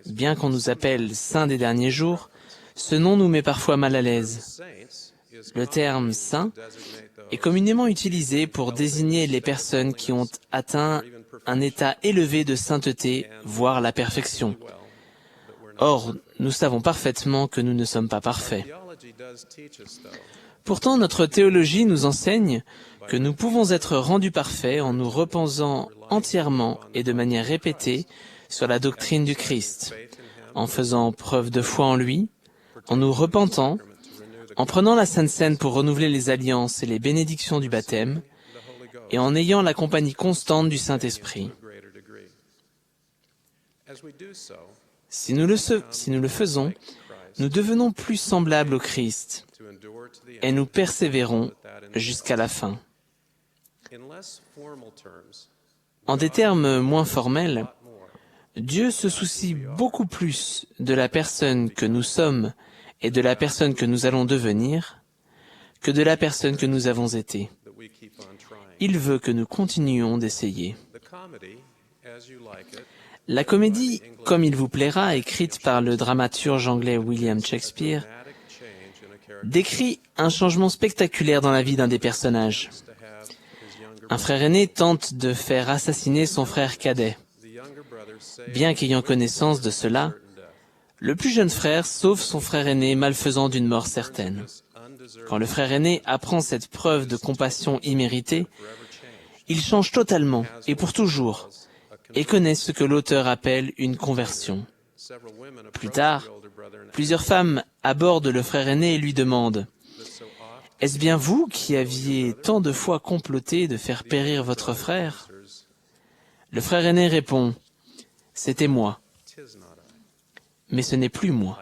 Bien qu'on nous appelle saints des derniers jours, ce nom nous met parfois mal à l'aise. Le terme saint est communément utilisé pour désigner les personnes qui ont atteint un état élevé de sainteté, voire la perfection. Or, nous savons parfaitement que nous ne sommes pas parfaits. Pourtant, notre théologie nous enseigne que nous pouvons être rendus parfaits en nous reposant entièrement et de manière répétée sur la doctrine du Christ, en faisant preuve de foi en lui, en nous repentant, en prenant la Sainte Seine pour renouveler les alliances et les bénédictions du baptême, et en ayant la compagnie constante du Saint-Esprit. Si nous le faisons, nous devenons plus semblables au Christ, et nous persévérons jusqu'à la fin. En des termes moins formels, Dieu se soucie beaucoup plus de la personne que nous sommes et de la personne que nous allons devenir que de la personne que nous avons été. Il veut que nous continuions d'essayer. La comédie, comme il vous plaira, écrite par le dramaturge anglais William Shakespeare, décrit un changement spectaculaire dans la vie d'un des personnages. Un frère aîné tente de faire assassiner son frère cadet. Bien qu'ayant connaissance de cela, le plus jeune frère sauve son frère aîné malfaisant d'une mort certaine. Quand le frère aîné apprend cette preuve de compassion imméritée, il change totalement et pour toujours et connaît ce que l'auteur appelle une conversion. Plus tard, plusieurs femmes abordent le frère aîné et lui demandent « Est-ce bien vous qui aviez tant de fois comploté de faire périr votre frère ?» Le frère aîné répond « C'était moi, mais ce n'est plus moi.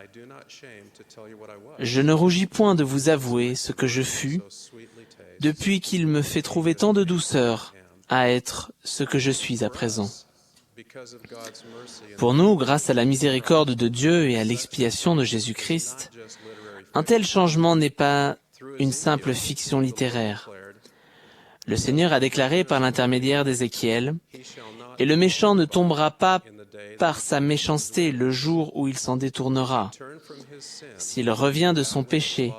Je ne rougis point de vous avouer ce que je fus, depuis qu'il me fait trouver tant de douceur à être ce que je suis à présent. » Pour nous, grâce à la miséricorde de Dieu et à l'expiation de Jésus-Christ, un tel changement n'est pas une simple fiction littéraire. Le Seigneur a déclaré par l'intermédiaire d'Ézéchiel « Et le méchant ne tombera pas par sa méchanceté le jour où il s'en détournera. S'il revient de son péché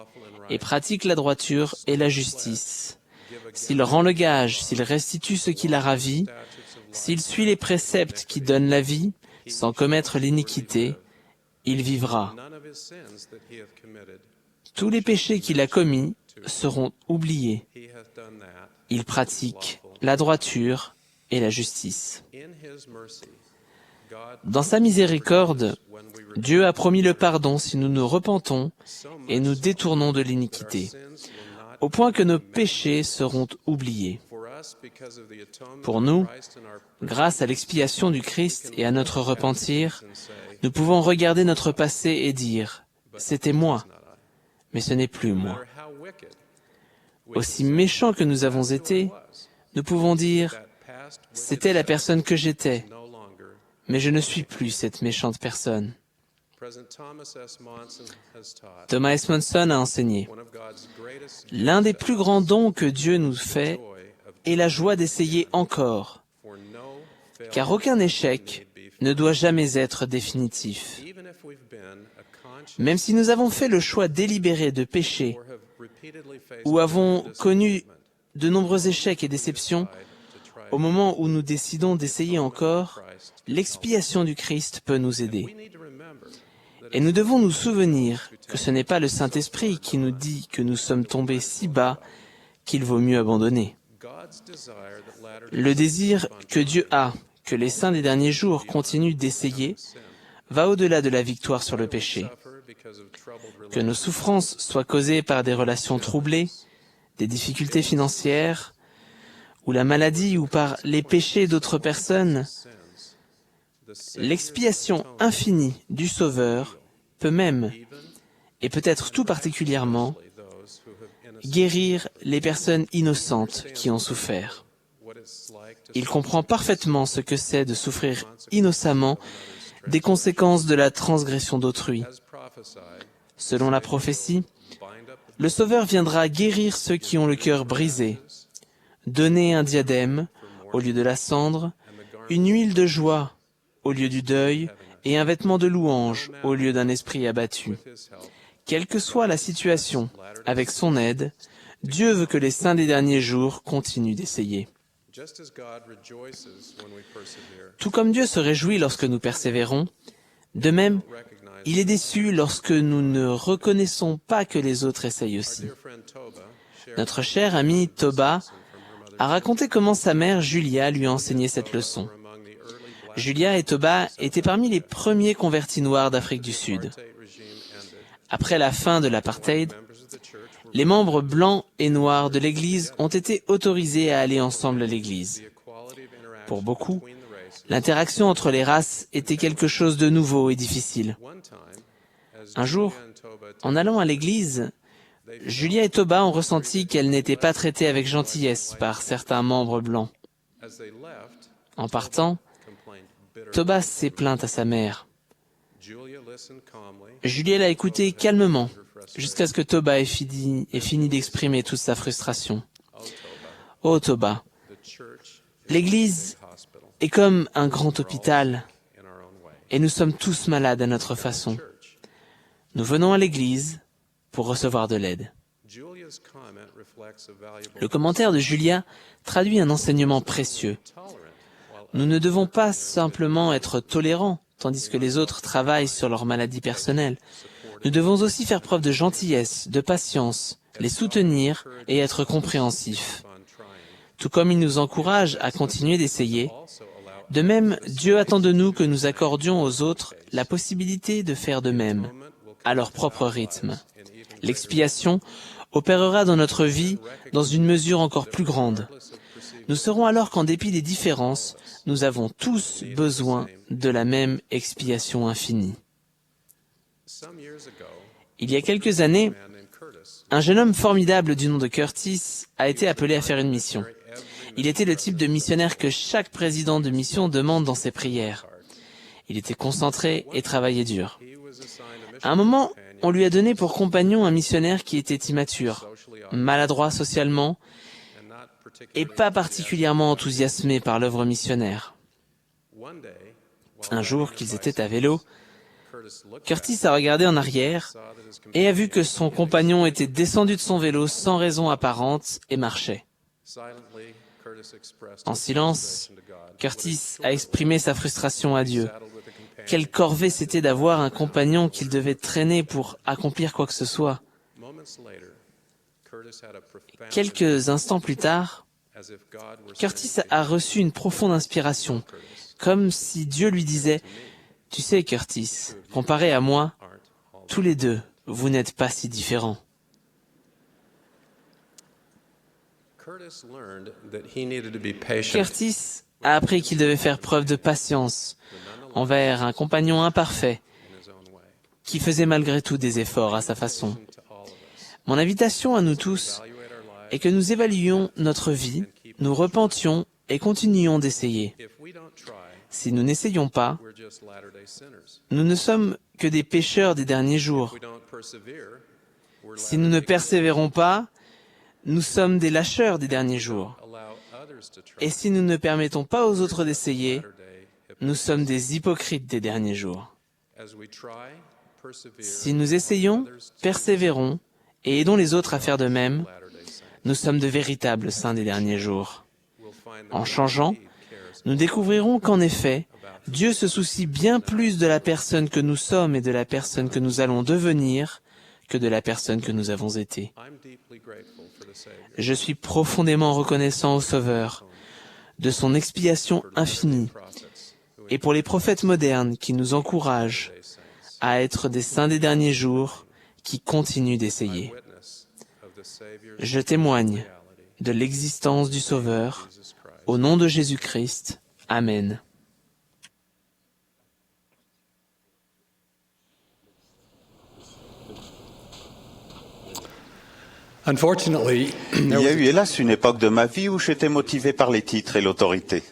et pratique la droiture et la justice, s'il rend le gage, s'il restitue ce qu'il a ravi, s'il suit les préceptes qui donnent la vie, sans commettre l'iniquité, il vivra. Tous les péchés qu'il a commis seront oubliés. Il pratique la droiture et la justice. Dans sa miséricorde, Dieu a promis le pardon si nous nous repentons et nous détournons de l'iniquité, au point que nos péchés seront oubliés. Pour nous, grâce à l'expiation du Christ et à notre repentir, nous pouvons regarder notre passé et dire « C'était moi, mais ce n'est plus moi ». Aussi méchants que nous avons été, nous pouvons dire « C'était la personne que j'étais, mais je ne suis plus cette méchante personne. Thomas S. Monson a enseigné: l'un des plus grands dons que Dieu nous fait est la joie d'essayer encore, car aucun échec ne doit jamais être définitif. Même si nous avons fait le choix délibéré de pécher ou avons connu de nombreux échecs et déceptions, au moment où nous décidons d'essayer encore, l'expiation du Christ peut nous aider. Et nous devons nous souvenir que ce n'est pas le Saint-Esprit qui nous dit que nous sommes tombés si bas qu'il vaut mieux abandonner. Le désir que Dieu a que les saints des derniers jours continuent d'essayer va au-delà de la victoire sur le péché. Que nos souffrances soient causées par des relations troublées, des difficultés financières, ou la maladie, ou par les péchés d'autres personnes, l'expiation infinie du Sauveur peut même, et peut-être tout particulièrement, guérir les personnes innocentes qui ont souffert. Il comprend parfaitement ce que c'est de souffrir innocemment des conséquences de la transgression d'autrui. Selon la prophétie, le Sauveur viendra guérir ceux qui ont le cœur brisé, donner un diadème au lieu de la cendre, une huile de joie au lieu du deuil et un vêtement de louange au lieu d'un esprit abattu. Quelle que soit la situation, avec son aide, Dieu veut que les saints des derniers jours continuent d'essayer. Tout comme Dieu se réjouit lorsque nous persévérons, de même, il est déçu lorsque nous ne reconnaissons pas que les autres essayent aussi. Notre cher ami Toba a raconté comment sa mère Julia lui a enseigné cette leçon. Julia et Toba étaient parmi les premiers convertis noirs d'Afrique du Sud. Après la fin de l'apartheid, les membres blancs et noirs de l'Église ont été autorisés à aller ensemble à l'Église. Pour beaucoup, l'interaction entre les races était quelque chose de nouveau et difficile. Un jour, en allant à l'Église, Julia et Toba ont ressenti qu'elles n'étaient pas traitées avec gentillesse par certains membres blancs. En partant, Toba s'est plainte à sa mère. Julia l'a écouté calmement, jusqu'à ce que Toba ait fini d'exprimer toute sa frustration. « Oh Toba, l'Église est comme un grand hôpital, et nous sommes tous malades à notre façon. Nous venons à l'Église pour recevoir de l'aide. » Le commentaire de Julia traduit un enseignement précieux. Nous ne devons pas simplement être tolérants, tandis que les autres travaillent sur leur maladie personnelle. Nous devons aussi faire preuve de gentillesse, de patience, les soutenir et être compréhensifs. Tout comme il nous encourage à continuer d'essayer, de même, Dieu attend de nous que nous accordions aux autres la possibilité de faire de même, à leur propre rythme. L'expiation opérera dans notre vie dans une mesure encore plus grande. Nous saurons alors qu'en dépit des différences, nous avons tous besoin de la même expiation infinie. Il y a quelques années, un jeune homme formidable du nom de Curtis a été appelé à faire une mission. Il était le type de missionnaire que chaque président de mission demande dans ses prières. Il était concentré et travaillait dur. À un moment, on lui a donné pour compagnon un missionnaire qui était immature, maladroit socialement et pas particulièrement enthousiasmé par l'œuvre missionnaire. Un jour qu'ils étaient à vélo, Curtis a regardé en arrière et a vu que son compagnon était descendu de son vélo sans raison apparente et marchait. En silence, Curtis a exprimé sa frustration à Dieu. Quelle corvée c'était d'avoir un compagnon qu'il devait traîner pour accomplir quoi que ce soit. Quelques instants plus tard, Curtis a reçu une profonde inspiration, comme si Dieu lui disait « Tu sais, Curtis, comparé à moi, tous les deux, vous n'êtes pas si différents. » Curtis a appris qu'il devait faire preuve de patience envers un compagnon imparfait qui faisait malgré tout des efforts à sa façon. Mon invitation à nous tous est que nous évaluions notre vie, nous repentions et continuions d'essayer. Si nous n'essayons pas, we're just latter-day sinners. nous ne sommes que des pécheurs des derniers If jours. we don't persevere, we're Si nous ne persévérons pas, nous sommes des lâcheurs des derniers jours. allow others to try. Et si nous ne permettons pas aux autres d'essayer, Latter-day nous sommes des hypocrites des derniers jours. as we try, persevere, Si nous essayons, persévérons et aidons les autres à faire de même, latter-day saints. nous sommes de véritables saints des derniers jours. We'll find that En God changeant, indeed cares nous découvrirons qu'en effet, Dieu se soucie bien plus de la personne que nous sommes et de la personne que nous allons devenir que de la personne que nous avons été. I'm deeply grateful for the Savior. Je suis profondément reconnaissant au Sauveur de son expiation infinie et pour les prophètes modernes qui nous encouragent à être des saints des derniers jours qui continuent d'essayer. Witness of the Savior's Je témoigne de l'existence du Sauveur. Jesus Christ. Au nom de Jésus-Christ. Amen. Il y a eu hélas une époque de ma vie où j'étais motivé par les titres et l'autorité.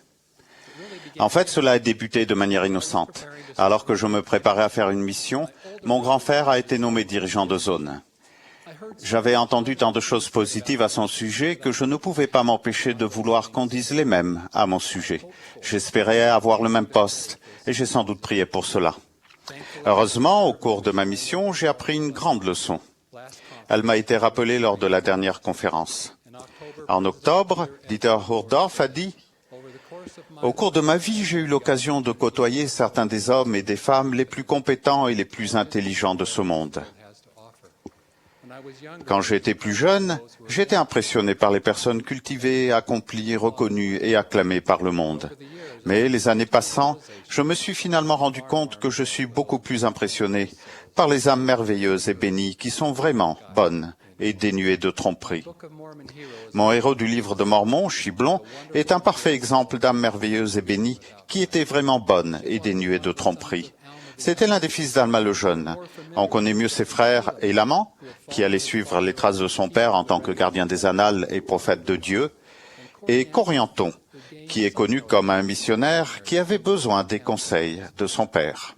En fait, cela a débuté de manière innocente. Alors que je me préparais à faire une mission, mon grand frère a été nommé dirigeant de zone. J'avais entendu tant de choses positives à son sujet que je ne pouvais pas m'empêcher de vouloir qu'on dise les mêmes à mon sujet. J'espérais avoir le même poste et j'ai sans doute prié pour cela. Heureusement, au cours de ma mission, j'ai appris une grande leçon. Elle m'a été rappelée lors de la dernière conférence. En octobre, Dieter Hurdorf a dit « Au cours de ma vie, j'ai eu l'occasion de côtoyer certains des hommes et des femmes les plus compétents et les plus intelligents de ce monde. Quand j'étais plus jeune, j'étais impressionné par les personnes cultivées, accomplies, reconnues et acclamées par le monde. Mais les années passant, je me suis finalement rendu compte que je suis beaucoup plus impressionné par les âmes merveilleuses et bénies qui sont vraiment bonnes et dénuées de tromperie. Mon héros du livre de Mormon, Chiblon, est un parfait exemple d'âme merveilleuse et bénie qui était vraiment bonne et dénuée de tromperie. C'était l'un des fils d'Alma le Jeune. On connaît mieux ses frères Élaman, qui allait suivre les traces de son père en tant que gardien des annales et prophète de Dieu, et Corianton, qui est connu comme un missionnaire qui avait besoin des conseils de son père.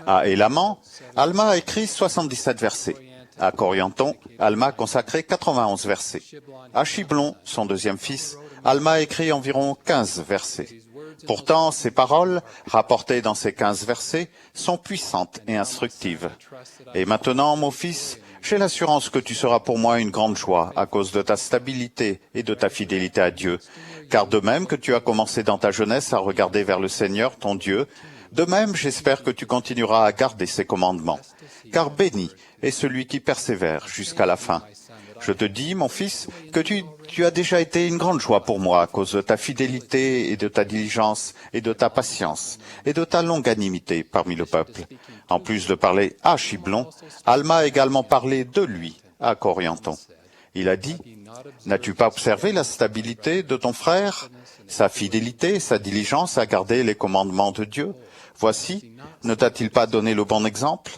À Élaman, Alma a écrit 77 versets. À Corianton, Alma a consacré 91 versets. À Chiblon, son deuxième fils, Alma a écrit environ 15 versets. Pourtant, ces paroles, rapportées dans ces 15 versets, sont puissantes et instructives. Et maintenant, mon fils, j'ai l'assurance que tu seras pour moi une grande joie à cause de ta stabilité et de ta fidélité à Dieu. Car de même que tu as commencé dans ta jeunesse à regarder vers le Seigneur, ton Dieu, de même j'espère que tu continueras à garder ses commandements. Car béni est celui qui persévère jusqu'à la fin. Je te dis, mon fils, que tu as déjà été une grande joie pour moi à cause de ta fidélité et de ta diligence et de ta patience et de ta longanimité parmi le peuple. En plus de parler à Chiblon, Alma a également parlé de lui à Corianton. Il a dit, « N'as-tu pas observé la stabilité de ton frère, sa fidélité, sa diligence à garder les commandements de Dieu? Voici, ne t'a-t-il pas donné le bon exemple ?»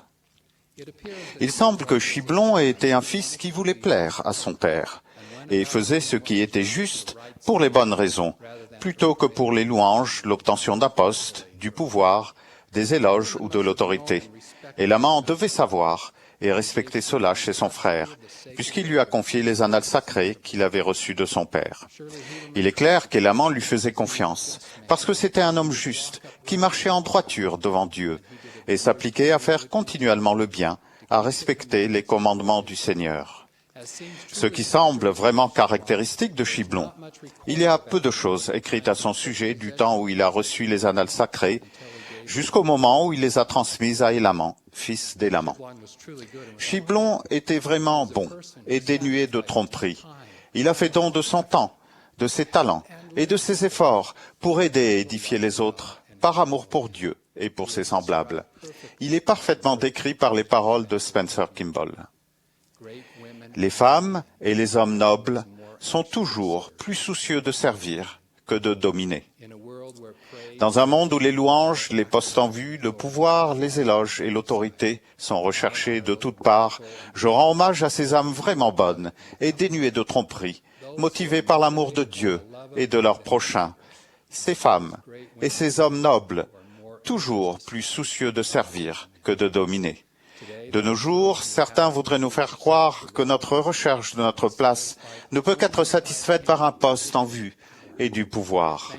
Il semble que Chiblon ait été un fils qui voulait plaire à son père et faisait ce qui était juste pour les bonnes raisons, plutôt que pour les louanges, l'obtention d'un poste, du pouvoir, des éloges ou de l'autorité. Et l'amant devait savoir et respecter cela chez son frère, puisqu'il lui a confié les annales sacrées qu'il avait reçues de son père. Il est clair qu'Élaman lui faisait confiance, parce que c'était un homme juste, qui marchait en droiture devant Dieu, et s'appliquait à faire continuellement le bien, à respecter les commandements du Seigneur. Ce qui semble vraiment caractéristique de Chiblon. Il y a peu de choses écrites à son sujet du temps où il a reçu les annales sacrées, jusqu'au moment où il les a transmises à Élaman, fils d'Élaman. Chiblon était vraiment bon et dénué de tromperie. Il a fait don de son temps, de ses talents et de ses efforts pour aider et édifier les autres, par amour pour Dieu et pour ses semblables. Il est parfaitement décrit par les paroles de Spencer Kimball. Les femmes et les hommes nobles sont toujours plus soucieux de servir que de dominer. Dans un monde où les louanges, les postes en vue, le pouvoir, les éloges et l'autorité sont recherchés de toutes parts, je rends hommage à ces âmes vraiment bonnes et dénuées de tromperie, motivées par l'amour de Dieu et de leur prochain, ces femmes et ces hommes nobles, toujours plus soucieux de servir que de dominer. De nos jours, certains voudraient nous faire croire que notre recherche de notre place ne peut qu'être satisfaite par un poste en vue et du pouvoir.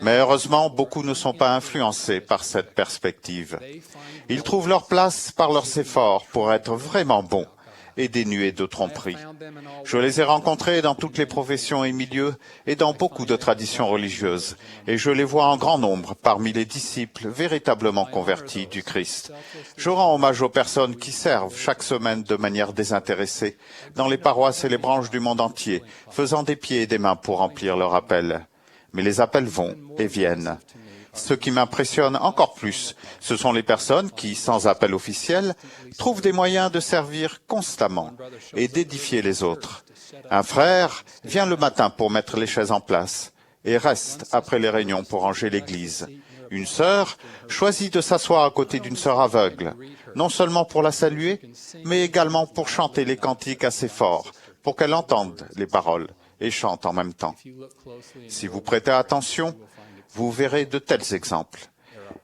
Mais heureusement, beaucoup ne sont pas influencés par cette perspective. Ils trouvent leur place par leurs efforts pour être vraiment bons et dénués de tromperie. Je les ai rencontrés dans toutes les professions et milieux et dans beaucoup de traditions religieuses, et je les vois en grand nombre parmi les disciples véritablement convertis du Christ. Je rends hommage aux personnes qui servent chaque semaine de manière désintéressée dans les paroisses et les branches du monde entier, faisant des pieds et des mains pour remplir leur appel. Mais les appels vont et viennent. Ce qui m'impressionne encore plus, ce sont les personnes qui, sans appel officiel, trouvent des moyens de servir constamment et d'édifier les autres. Un frère vient le matin pour mettre les chaises en place et reste après les réunions pour ranger l'église. Une sœur choisit de s'asseoir à côté d'une sœur aveugle, non seulement pour la saluer, mais également pour chanter les cantiques assez fort, pour qu'elle entende les paroles et chante en même temps. Si vous prêtez attention, vous verrez de tels exemples.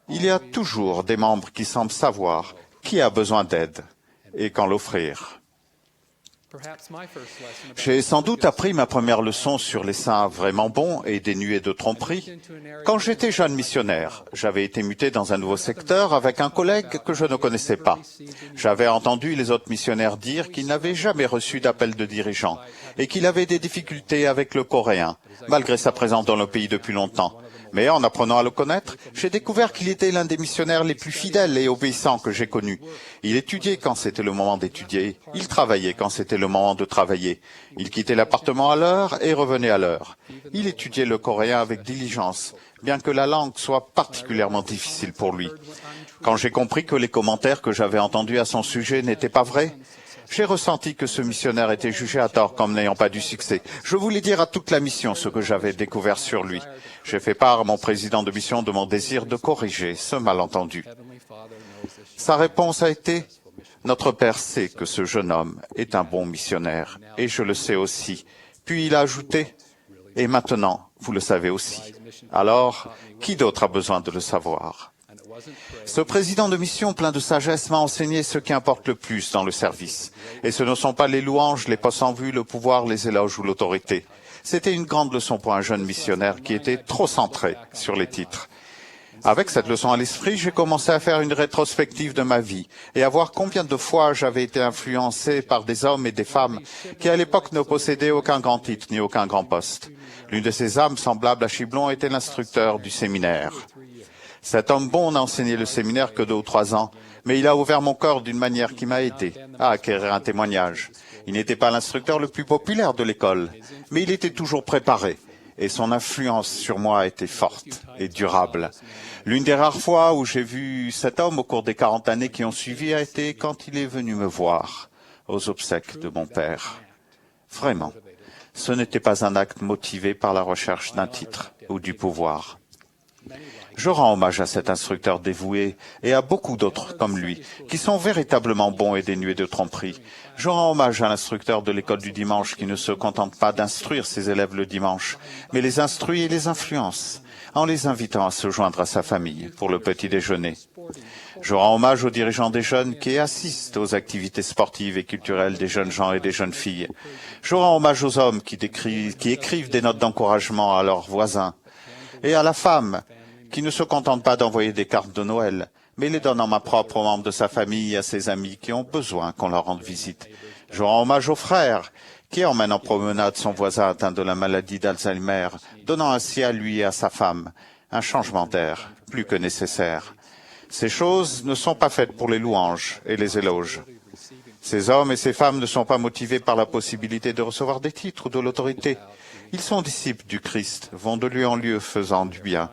Il y a toujours des membres qui semblent savoir qui a besoin d'aide et quand l'offrir. J'ai sans doute appris ma première leçon sur les saints vraiment bons et dénués de tromperie quand j'étais jeune missionnaire. J'avais été muté dans un nouveau secteur avec un collègue que je ne connaissais pas. J'avais entendu les autres missionnaires dire qu'il n'avait jamais reçu d'appel de dirigeant et qu'il avait des difficultés avec le coréen, malgré sa présence dans le pays depuis longtemps. Mais en apprenant à le connaître, j'ai découvert qu'il était l'un des missionnaires les plus fidèles et obéissants que j'ai connus. Il étudiait quand c'était le moment d'étudier, il travaillait quand c'était le moment de travailler. Il quittait l'appartement à l'heure et revenait à l'heure. Il étudiait le coréen avec diligence, bien que la langue soit particulièrement difficile pour lui. Quand j'ai compris que les commentaires que j'avais entendus à son sujet n'étaient pas vrais, j'ai ressenti que ce missionnaire était jugé à tort comme n'ayant pas du succès. Je voulais dire à toute la mission ce que j'avais découvert sur lui. J'ai fait part à mon président de mission de mon désir de corriger ce malentendu. Sa réponse a été « Notre Père sait que ce jeune homme est un bon missionnaire, et je le sais aussi. » Puis il a ajouté « Et maintenant, vous le savez aussi. Alors, qui d'autre a besoin de le savoir ?» Ce président de mission plein de sagesse m'a enseigné ce qui importe le plus dans le service. Et ce ne sont pas les louanges, les postes en vue, le pouvoir, les éloges ou l'autorité. C'était une grande leçon pour un jeune missionnaire qui était trop centré sur les titres. Avec cette leçon à l'esprit, j'ai commencé à faire une rétrospective de ma vie et à voir combien de fois j'avais été influencé par des hommes et des femmes qui à l'époque ne possédaient aucun grand titre ni aucun grand poste. L'une de ces âmes semblables à Chiblon était l'instructeur du séminaire. Cet homme bon n'a enseigné le séminaire que 2 ou 3 ans, mais il a ouvert mon cœur d'une manière qui m'a aidé à acquérir un témoignage. Il n'était pas l'instructeur le plus populaire de l'école, mais il était toujours préparé, et son influence sur moi a été forte et durable. L'une des rares fois où j'ai vu cet homme au cours des 40 années qui ont suivi a été quand il est venu me voir aux obsèques de mon père. Vraiment, ce n'était pas un acte motivé par la recherche d'un titre ou du pouvoir. Je rends hommage à cet instructeur dévoué et à beaucoup d'autres comme lui, qui sont véritablement bons et dénués de tromperie. Je rends hommage à l'instructeur de l'école du dimanche qui ne se contente pas d'instruire ses élèves le dimanche, mais les instruit et les influence, en les invitant à se joindre à sa famille pour le petit déjeuner. Je rends hommage aux dirigeants des jeunes qui assistent aux activités sportives et culturelles des jeunes gens et des jeunes filles. Je rends hommage aux hommes qui écrivent des notes d'encouragement à leurs voisins, et à la femme qui ne se contente pas d'envoyer des cartes de Noël, mais les donne en main propre aux membres de sa famille et à ses amis qui ont besoin qu'on leur rende visite. Je rends hommage au frère qui emmène en promenade son voisin atteint de la maladie d'Alzheimer, donnant ainsi à lui et à sa femme un changement d'air plus que nécessaire. Ces choses ne sont pas faites pour les louanges et les éloges. Ces hommes et ces femmes ne sont pas motivés par la possibilité de recevoir des titres ou de l'autorité. Ils sont disciples du Christ, vont de lieu en lieu faisant du bien.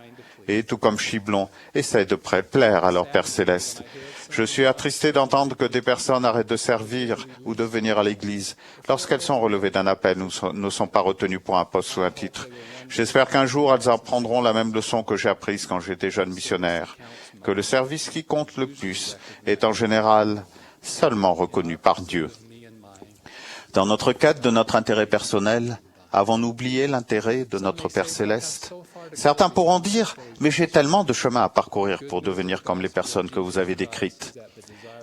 Et tout comme Chiblon, essaient de plaire à leur Père Céleste. Je suis attristé d'entendre que des personnes arrêtent de servir ou de venir à l'Église lorsqu'elles sont relevées d'un appel ou ne sont pas retenues pour un poste ou un titre. J'espère qu'un jour elles apprendront la même leçon que j'ai apprise quand j'étais jeune missionnaire, que le service qui compte le plus est en général seulement reconnu par Dieu. Dans notre quête de notre intérêt personnel, Avons-nous oublié l'intérêt de notre Père céleste? Certains pourront dire, mais j'ai tellement de chemin à parcourir pour devenir comme les personnes que vous avez décrites.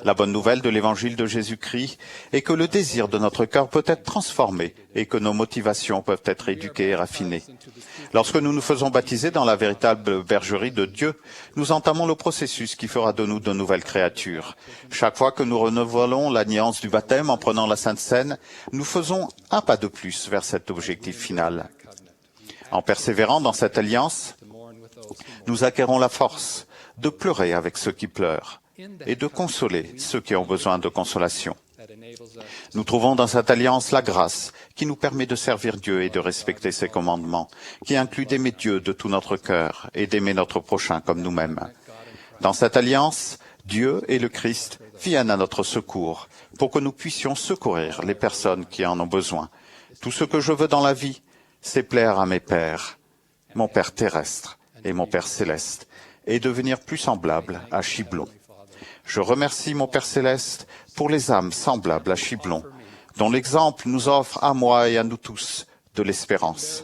La bonne nouvelle de l'évangile de Jésus-Christ est que le désir de notre cœur peut être transformé et que nos motivations peuvent être éduquées et raffinées. Lorsque nous nous faisons baptiser dans la véritable bergerie de Dieu, nous entamons le processus qui fera de nous de nouvelles créatures. Chaque fois que nous renouvelons l'alliance du baptême en prenant la Sainte Seine, nous faisons un pas de plus vers cet objectif final. En persévérant dans cette alliance, nous acquérons la force de pleurer avec ceux qui pleurent et de consoler ceux qui ont besoin de consolation. Nous trouvons dans cette alliance la grâce qui nous permet de servir Dieu et de respecter ses commandements, qui inclut d'aimer Dieu de tout notre cœur et d'aimer notre prochain comme nous-mêmes. Dans cette alliance, Dieu et le Christ viennent à notre secours pour que nous puissions secourir les personnes qui en ont besoin. Tout ce que je veux dans la vie, c'est plaire à mes pères, mon Père terrestre et mon Père céleste, et devenir plus semblable à Chiblon. Je remercie mon Père céleste pour les âmes semblables à Chiblon, dont l'exemple nous offre à moi et à nous tous de l'espérance.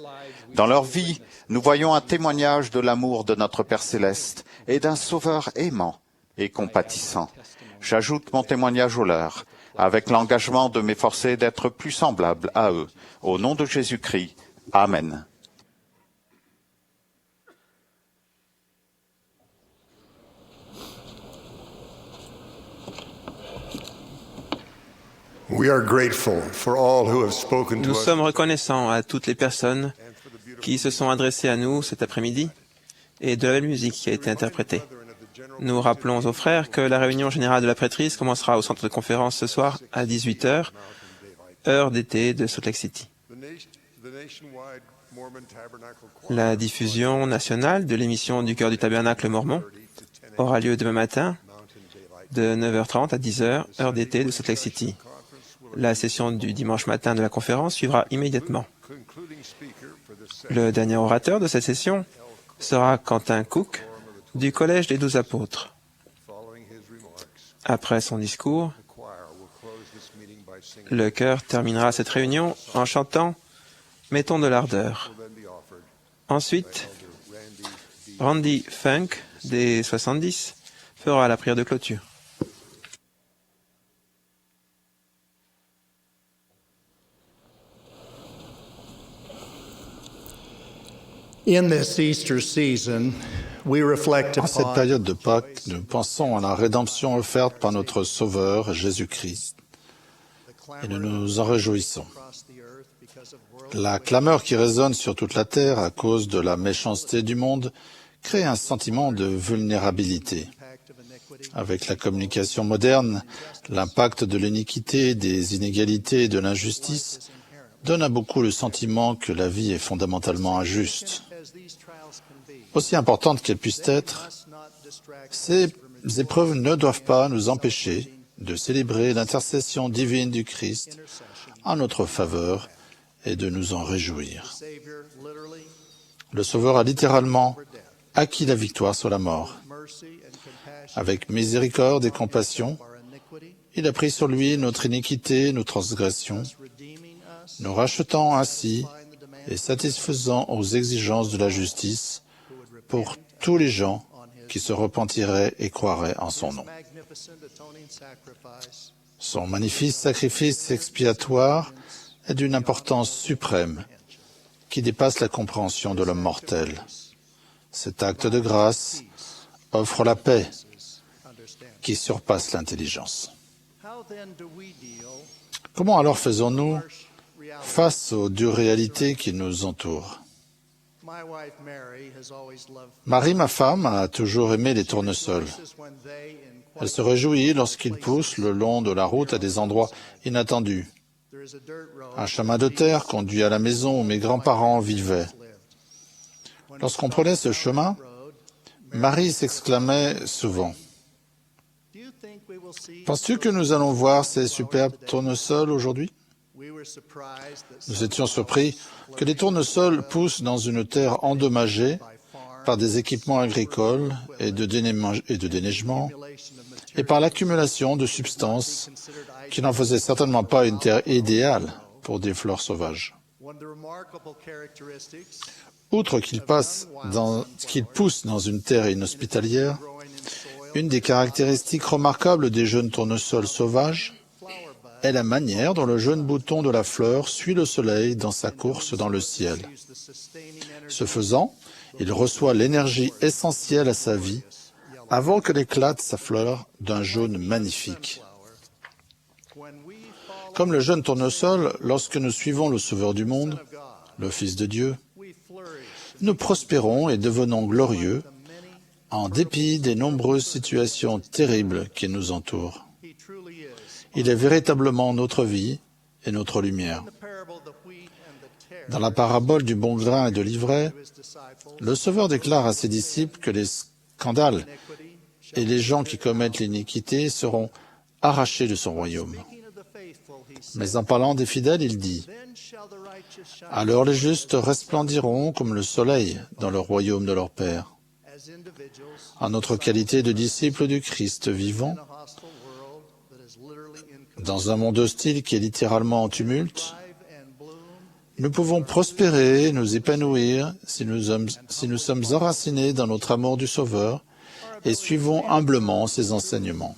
Dans leur vie, nous voyons un témoignage de l'amour de notre Père céleste et d'un Sauveur aimant et compatissant. J'ajoute mon témoignage au leur, avec l'engagement de m'efforcer d'être plus semblable à eux. Au nom de Jésus-Christ, Amen. Nous sommes reconnaissants à toutes les personnes qui se sont adressées à nous cet après-midi et de la belle musique qui a été interprétée. Nous rappelons aux frères que la réunion générale de la prêtrise commencera au centre de conférence ce soir à 18h, heure d'été de Salt Lake City. La diffusion nationale de l'émission du Cœur du Tabernacle Mormon aura lieu demain matin de 9h30 à 10h, heure d'été de Salt Lake City. La session du dimanche matin de la conférence suivra immédiatement. Le dernier orateur de cette session sera Quentin Cook du Collège des 12 Apôtres. Après son discours, le chœur terminera cette réunion en chantant « Mettons de l'ardeur ». Ensuite, Randy Funk des 70 fera la prière de clôture. En cette période de Pâques, nous pensons à la rédemption offerte par notre Sauveur Jésus-Christ et nous nous en réjouissons. La clameur qui résonne sur toute la terre à cause de la méchanceté du monde crée un sentiment de vulnérabilité. Avec la communication moderne, l'impact de l'iniquité, des inégalités et de l'injustice donne à beaucoup le sentiment que la vie est fondamentalement injuste. Aussi importantes qu'elles puissent être, ces épreuves ne doivent pas nous empêcher de célébrer l'intercession divine du Christ en notre faveur et de nous en réjouir. Le Sauveur a littéralement acquis la victoire sur la mort. Avec miséricorde et compassion, il a pris sur lui notre iniquité, nos transgressions, nous rachetant ainsi et satisfaisant aux exigences de la justice pour tous les gens qui se repentiraient et croiraient en son nom. Son magnifique sacrifice expiatoire est d'une importance suprême qui dépasse la compréhension de l'homme mortel. Cet acte de grâce offre la paix qui surpasse l'intelligence. Comment alors faisons-nous face aux dures réalités qui nous entourent? Marie, ma femme, a toujours aimé les tournesols. Elle se réjouit lorsqu'ils poussent le long de la route à des endroits inattendus. Un chemin de terre conduit à la maison où mes grands-parents vivaient. Lorsqu'on prenait ce chemin, Marie s'exclamait souvent « Penses-tu que nous allons voir ces superbes tournesols aujourd'hui ?» Nous étions surpris que les tournesols poussent dans une terre endommagée par des équipements agricoles et de déneigement et par l'accumulation de substances qui n'en faisaient certainement pas une terre idéale pour des fleurs sauvages. Outre qu'il pousse dans une terre inhospitalière, une des caractéristiques remarquables des jeunes tournesols sauvages est la manière dont le jeune bouton de la fleur suit le soleil dans sa course dans le ciel. Ce faisant, il reçoit l'énergie essentielle à sa vie avant que n'éclate sa fleur d'un jaune magnifique. Comme le jeune tournesol, lorsque nous suivons le Sauveur du monde, le Fils de Dieu, nous prospérons et devenons glorieux en dépit des nombreuses situations terribles qui nous entourent. Il est véritablement notre vie et notre lumière. Dans la parabole du bon grain et de l'ivraie, le Sauveur déclare à ses disciples que les scandales et les gens qui commettent l'iniquité seront arrachés de son royaume. Mais en parlant des fidèles, il dit « Alors les justes resplendiront comme le soleil dans le royaume de leur Père. » En notre qualité de disciples du Christ vivant, dans un monde hostile qui est littéralement en tumulte, nous pouvons prospérer et nous épanouir si nous sommes enracinés dans notre amour du Sauveur et suivons humblement ses enseignements.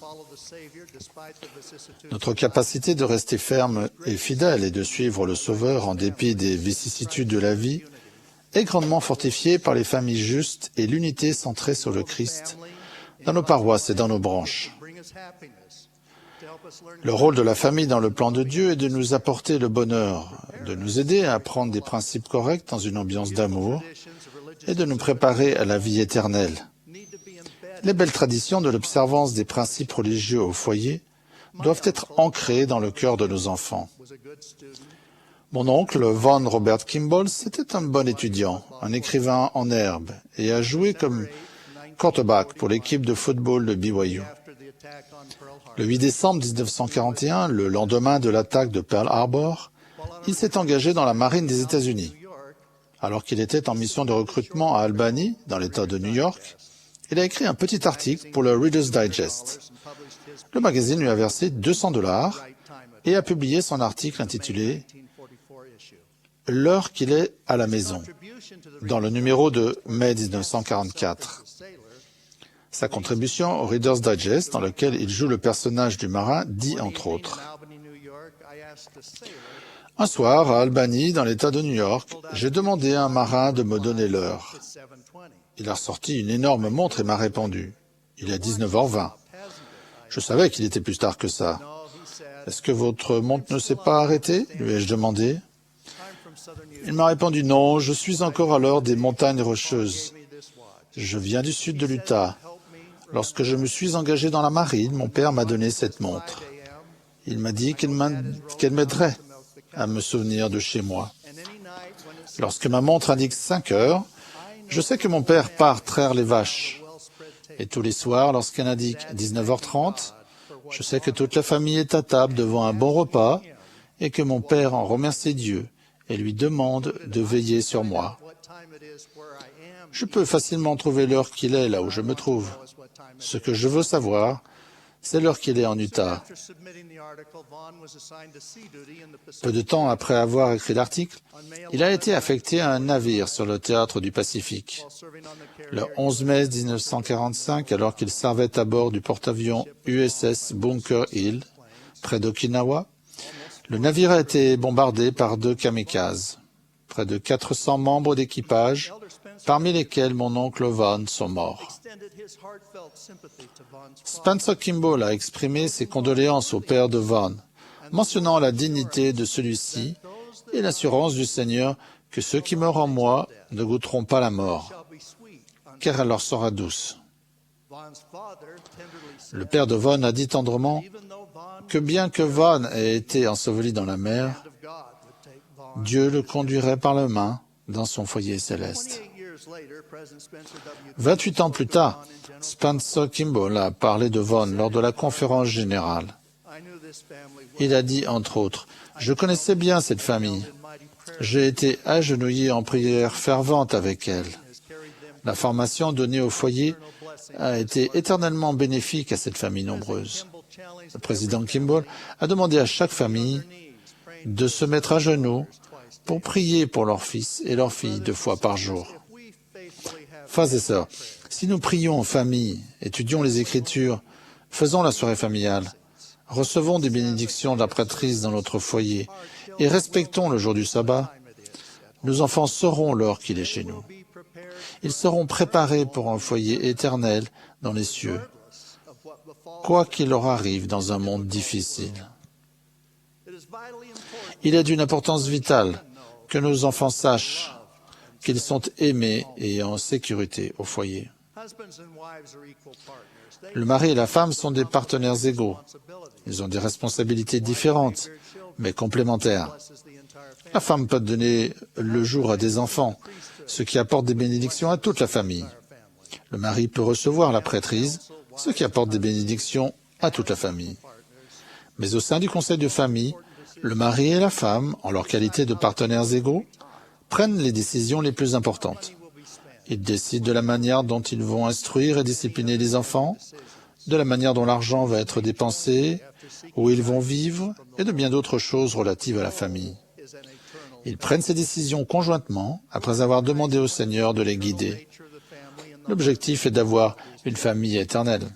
Notre capacité de rester ferme et fidèle et de suivre le Sauveur en dépit des vicissitudes de la vie est grandement fortifiée par les familles justes et l'unité centrée sur le Christ dans nos paroisses et dans nos branches. Le rôle de la famille dans le plan de Dieu est de nous apporter le bonheur, de nous aider à apprendre des principes corrects dans une ambiance d'amour et de nous préparer à la vie éternelle. Les belles traditions de l'observance des principes religieux au foyer doivent être ancrées dans le cœur de nos enfants. Mon oncle, Von Robert Kimball, était un bon étudiant, un écrivain en herbe, et a joué comme quarterback pour l'équipe de football de BYU. Le 8 décembre 1941, le lendemain de l'attaque de Pearl Harbor, il s'est engagé dans la marine des États-Unis. Alors qu'il était en mission de recrutement à Albany, dans l'État de New York, il a écrit un petit article pour le Reader's Digest. Le magazine lui a versé $200 et a publié son article intitulé « L'heure qu'il est à la maison » dans le numéro de mai 1944. Sa contribution au Reader's Digest, dans lequel il joue le personnage du marin, dit entre autres « Un soir, à Albany, dans l'État de New York, j'ai demandé à un marin de me donner l'heure. Il a sorti une énorme montre et m'a répondu « Il est 19h20 ». Je savais qu'il était plus tard que ça. « Est-ce que votre montre ne s'est pas arrêtée ?» lui ai-je demandé. Il m'a répondu « Non, je suis encore à l'heure des montagnes rocheuses. Je viens du sud de l'Utah. Lorsque je me suis engagé dans la marine, mon père m'a donné cette montre. Il m'a dit qu'elle m'aiderait à me souvenir de chez moi. Lorsque ma montre indique 5 heures, je sais que mon père part traire les vaches. Et tous les soirs, lorsqu'elle indique 19h30, je sais que toute la famille est à table devant un bon repas et que mon père en remercie Dieu et lui demande de veiller sur moi. Je peux facilement trouver l'heure qu'il est là où je me trouve. Ce que je veux savoir, c'est l'heure qu'il est en Utah. Peu de temps après avoir écrit l'article, il a été affecté à un navire sur le théâtre du Pacifique. Le 11 mai 1945, alors qu'il servait à bord du porte-avions USS Bunker Hill, près d'Okinawa, le navire a été bombardé par 2 kamikazes. Près de 400 membres d'équipage, parmi lesquels mon oncle Von, sont morts. Spencer Kimball a exprimé ses condoléances au père de Von, mentionnant la dignité de celui-ci et l'assurance du Seigneur que ceux qui meurent en moi ne goûteront pas la mort, car elle leur sera douce. Le père de Von a dit tendrement que bien que Von ait été enseveli dans la mer, Dieu le conduirait par la main dans son foyer céleste. 28 ans plus tard, Spencer Kimball a parlé de Von lors de la conférence générale. Il a dit, entre autres, « Je connaissais bien cette famille. J'ai été agenouillé en prière fervente avec elle. La formation donnée au foyer a été éternellement bénéfique à cette famille nombreuse. » Le président Kimball a demandé à chaque famille de se mettre à genoux pour prier pour leurs fils et leurs filles 2 fois par jour. Frères et sœurs, si nous prions en famille, étudions les Écritures, faisons la soirée familiale, recevons des bénédictions de la prêtrise dans notre foyer et respectons le jour du sabbat, nos enfants sauront l'heure qu'il est chez nous. Ils seront préparés pour un foyer éternel dans les cieux, quoi qu'il leur arrive dans un monde difficile. Il est d'une importance vitale que nos enfants sachent qu'ils sont aimés et en sécurité au foyer. Le mari et la femme sont des partenaires égaux. Ils ont des responsabilités différentes, mais complémentaires. La femme peut donner le jour à des enfants, ce qui apporte des bénédictions à toute la famille. Le mari peut recevoir la prêtrise, ce qui apporte des bénédictions à toute la famille. Mais au sein du conseil de famille, le mari et la femme, en leur qualité de partenaires égaux, prennent les décisions les plus importantes. Ils décident de la manière dont ils vont instruire et discipliner les enfants, de la manière dont l'argent va être dépensé, où ils vont vivre, et de bien d'autres choses relatives à la famille. Ils prennent ces décisions conjointement, après avoir demandé au Seigneur de les guider. L'objectif est d'avoir une famille éternelle.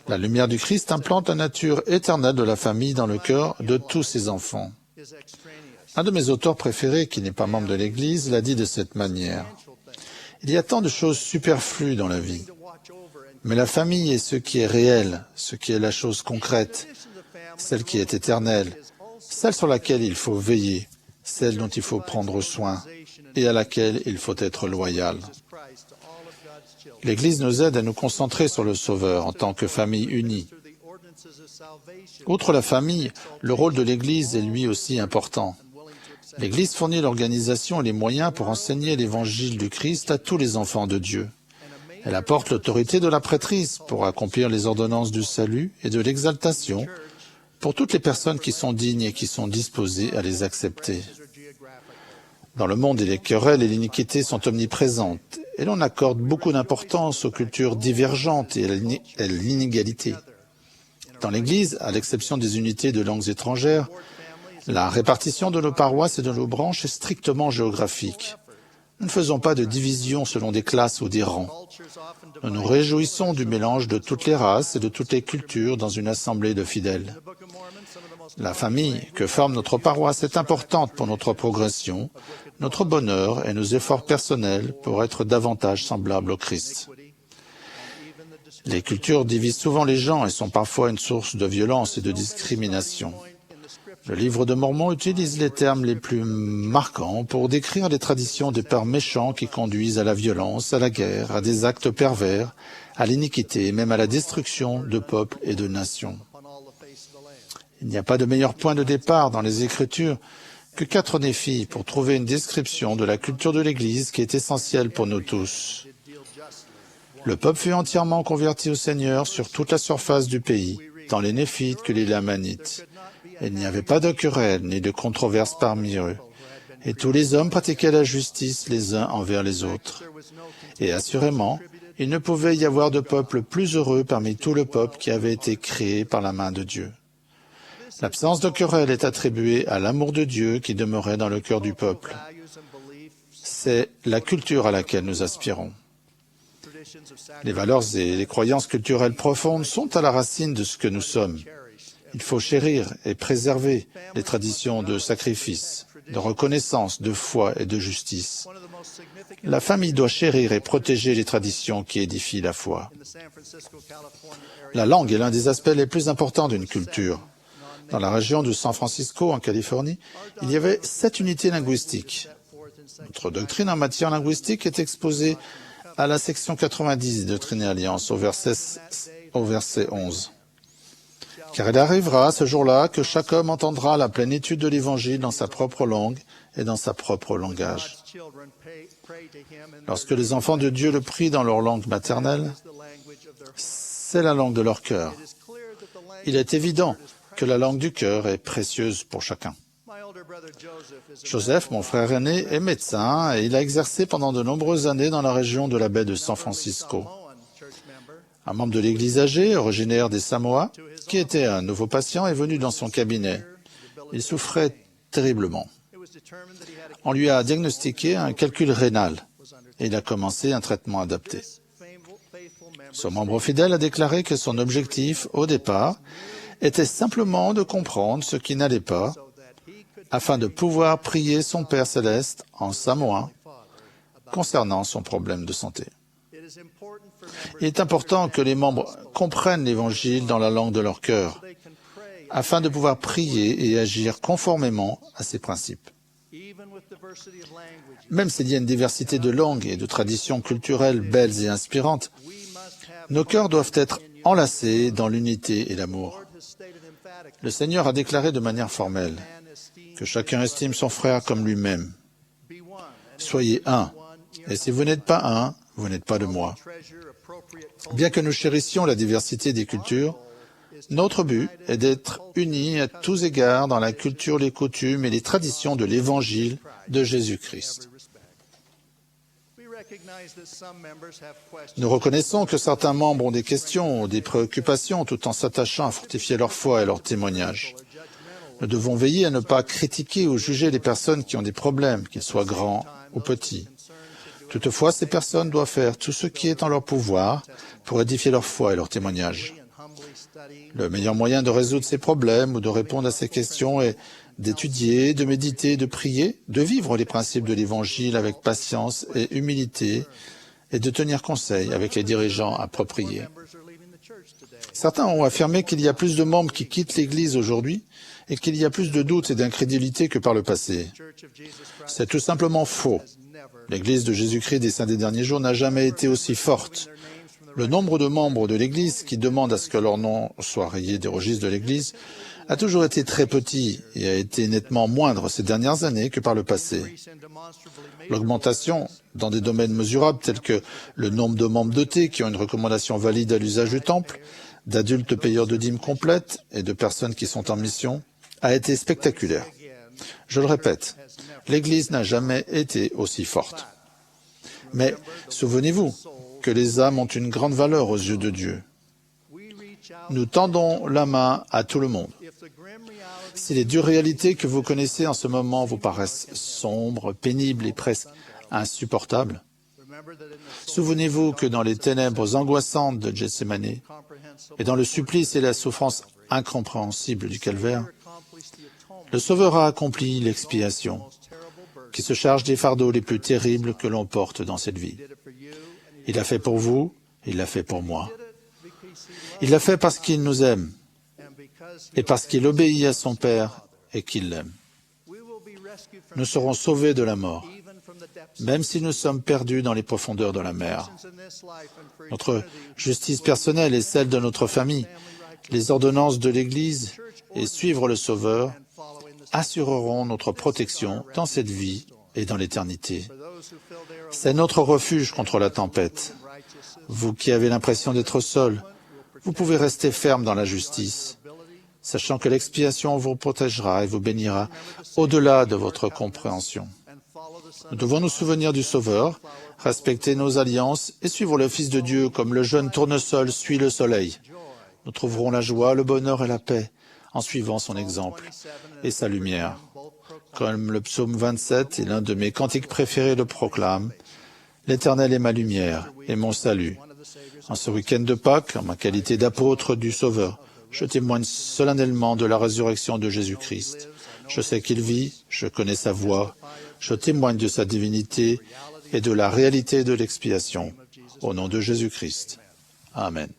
La lumière du Christ implante la nature éternelle de la famille dans le cœur de tous ses enfants. Un de mes auteurs préférés, qui n'est pas membre de l'Église, l'a dit de cette manière. Il y a tant de choses superflues dans la vie. Mais la famille est ce qui est réel, ce qui est la chose concrète, celle qui est éternelle, celle sur laquelle il faut veiller, celle dont il faut prendre soin et à laquelle il faut être loyal. L'Église nous aide à nous concentrer sur le Sauveur en tant que famille unie. Outre la famille, le rôle de l'Église est lui aussi important. L'Église fournit l'organisation et les moyens pour enseigner l'Évangile du Christ à tous les enfants de Dieu. Elle apporte l'autorité de la prêtrise pour accomplir les ordonnances du salut et de l'exaltation pour toutes les personnes qui sont dignes et qui sont disposées à les accepter. Dans le monde, les querelles et l'iniquité sont omniprésentes et l'on accorde beaucoup d'importance aux cultures divergentes et à l'inégalité. Dans l'Église, à l'exception des unités de langues étrangères, la répartition de nos paroisses et de nos branches est strictement géographique. Nous ne faisons pas de division selon des classes ou des rangs. Nous nous réjouissons du mélange de toutes les races et de toutes les cultures dans une assemblée de fidèles. La famille que forme notre paroisse est importante pour notre progression, notre bonheur et nos efforts personnels pour être davantage semblables au Christ. Les cultures divisent souvent les gens et sont parfois une source de violence et de discrimination. Le livre de Mormon utilise les termes les plus marquants pour décrire les traditions des pères méchants qui conduisent à la violence, à la guerre, à des actes pervers, à l'iniquité et même à la destruction de peuples et de nations. Il n'y a pas de meilleur point de départ dans les Écritures que 4 défis pour trouver une description de la culture de l'Église qui est essentielle pour nous tous. Le peuple fut entièrement converti au Seigneur sur toute la surface du pays, tant les Néphites que les Lamanites. Il n'y avait pas de querelle ni de controverse parmi eux, et tous les hommes pratiquaient la justice les uns envers les autres. Et assurément, il ne pouvait y avoir de peuple plus heureux parmi tout le peuple qui avait été créé par la main de Dieu. L'absence de querelle est attribuée à l'amour de Dieu qui demeurait dans le cœur du peuple. C'est la culture à laquelle nous aspirons. Les valeurs et les croyances culturelles profondes sont à la racine de ce que nous sommes. Il faut chérir et préserver les traditions de sacrifice, de reconnaissance, de foi et de justice. La famille doit chérir et protéger les traditions qui édifient la foi. La langue est l'un des aspects les plus importants d'une culture. Dans la région de San Francisco, en Californie, il y avait 7 unités linguistiques. Notre doctrine en matière linguistique est exposée à la section 90 de Doctrine et Alliance, au verset 11. Car il arrivera ce jour-là que chaque homme entendra la plénitude de l'Évangile dans sa propre langue et dans sa propre langage. Lorsque les enfants de Dieu le prient dans leur langue maternelle, c'est la langue de leur cœur. Il est évident que la langue du cœur est précieuse pour chacun. Joseph, mon frère aîné, est médecin et il a exercé pendant de nombreuses années dans la région de la baie de San Francisco. Un membre de l'église âgée, originaire des Samoa, qui était un nouveau patient, est venu dans son cabinet. Il souffrait terriblement. On lui a diagnostiqué un calcul rénal et il a commencé un traitement adapté. Ce membre fidèle a déclaré que son objectif, au départ, était simplement de comprendre ce qui n'allait pas afin de pouvoir prier son Père céleste en samoan concernant son problème de santé. Il est important que les membres comprennent l'Évangile dans la langue de leur cœur afin de pouvoir prier et agir conformément à ces principes. Même s'il y a une diversité de langues et de traditions culturelles belles et inspirantes, nos cœurs doivent être enlacés dans l'unité et l'amour. Le Seigneur a déclaré de manière formelle que chacun estime son frère comme lui-même. Soyez un, et si vous n'êtes pas un, vous n'êtes pas de moi. Bien que nous chérissions la diversité des cultures, notre but est d'être unis à tous égards dans la culture, les coutumes et les traditions de l'Évangile de Jésus-Christ. Nous reconnaissons que certains membres ont des questions ou des préoccupations tout en s'attachant à fortifier leur foi et leur témoignage. Nous devons veiller à ne pas critiquer ou juger les personnes qui ont des problèmes, qu'ils soient grands ou petits. Toutefois, ces personnes doivent faire tout ce qui est en leur pouvoir pour édifier leur foi et leur témoignage. Le meilleur moyen de résoudre ces problèmes ou de répondre à ces questions est d'étudier, de méditer, de prier, de vivre les principes de l'Évangile avec patience et humilité et de tenir conseil avec les dirigeants appropriés. Certains ont affirmé qu'il y a plus de membres qui quittent l'Église aujourd'hui et qu'il y a plus de doutes et d'incrédulité que par le passé. C'est tout simplement faux. L'Église de Jésus-Christ des Saints des Derniers Jours n'a jamais été aussi forte. Le nombre de membres de l'Église qui demandent à ce que leur nom soit rayé des registres de l'Église a toujours été très petit et a été nettement moindre ces dernières années que par le passé. L'augmentation dans des domaines mesurables tels que le nombre de membres dotés qui ont une recommandation valide à l'usage du temple, d'adultes payeurs de dîmes complètes et de personnes qui sont en mission a été spectaculaire. Je le répète, l'Église n'a jamais été aussi forte. Mais souvenez-vous que les âmes ont une grande valeur aux yeux de Dieu. Nous tendons la main à tout le monde. Si les dures réalités que vous connaissez en ce moment vous paraissent sombres, pénibles et presque insupportables, souvenez-vous que dans les ténèbres angoissantes de Gethsémani et dans le supplice et la souffrance incompréhensible du calvaire, le Sauveur a accompli l'expiation qui se charge des fardeaux les plus terribles que l'on porte dans cette vie. Il l'a fait pour vous, il l'a fait pour moi. Il l'a fait parce qu'il nous aime et parce qu'il obéit à son Père et qu'il l'aime. Nous serons sauvés de la mort, même si nous sommes perdus dans les profondeurs de la mer. Notre justice personnelle et celle de notre famille, les ordonnances de l'Église et suivre le Sauveur assureront notre protection dans cette vie et dans l'éternité. C'est notre refuge contre la tempête. Vous qui avez l'impression d'être seul, vous pouvez rester ferme dans la justice, sachant que l'expiation vous protégera et vous bénira au-delà de votre compréhension. Nous devons nous souvenir du Sauveur, respecter nos alliances et suivre le Fils de Dieu comme le jeune tournesol suit le soleil. Nous trouverons la joie, le bonheur et la paix en suivant son exemple et sa lumière. Comme le psaume 27 et l'un de mes cantiques préférés le proclame, « L'Éternel est ma lumière et mon salut. » En ce week-end de Pâques, en ma qualité d'apôtre du Sauveur, je témoigne solennellement de la résurrection de Jésus-Christ. Je sais qu'il vit, je connais sa voix, je témoigne de sa divinité et de la réalité de l'expiation. Au nom de Jésus-Christ. Amen.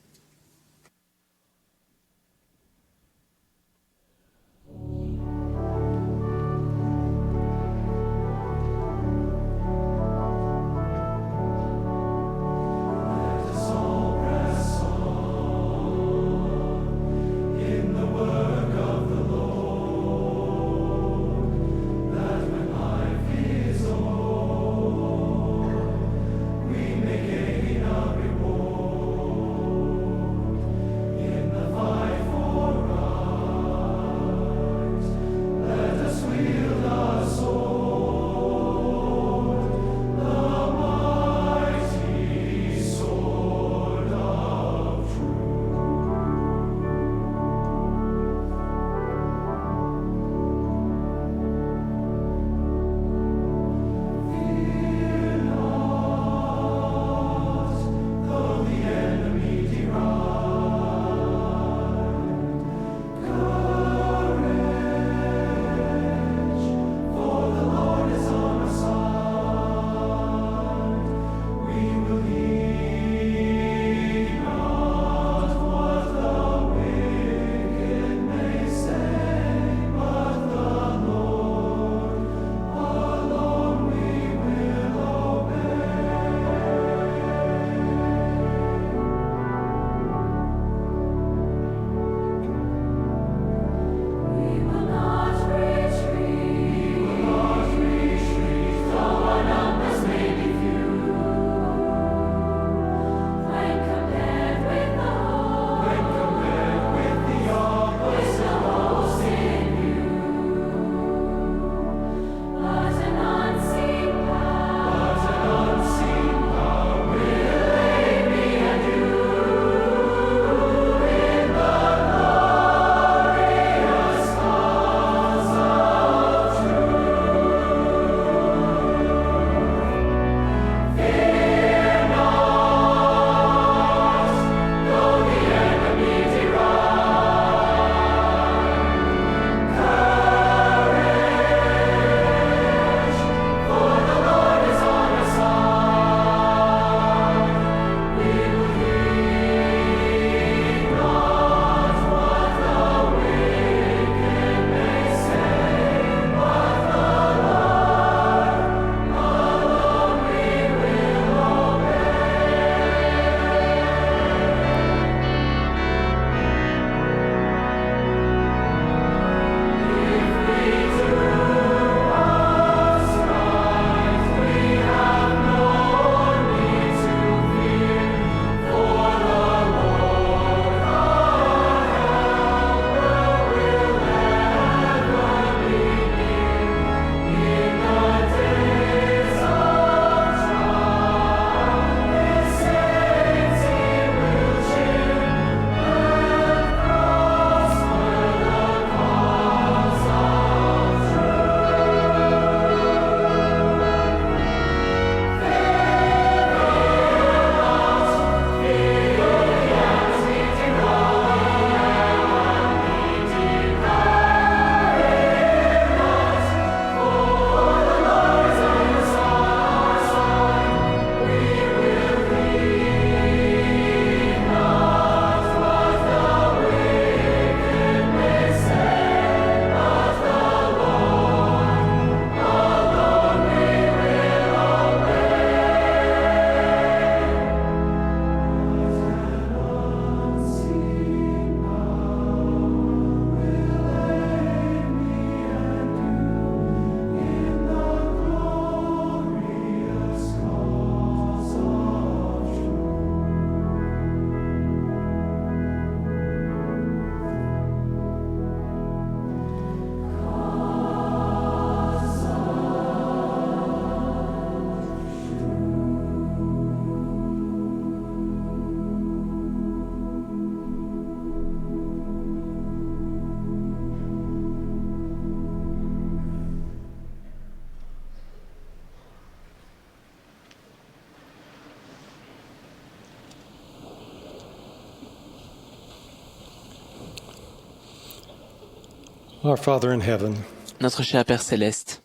Our Father in heaven, Notre cher Père céleste,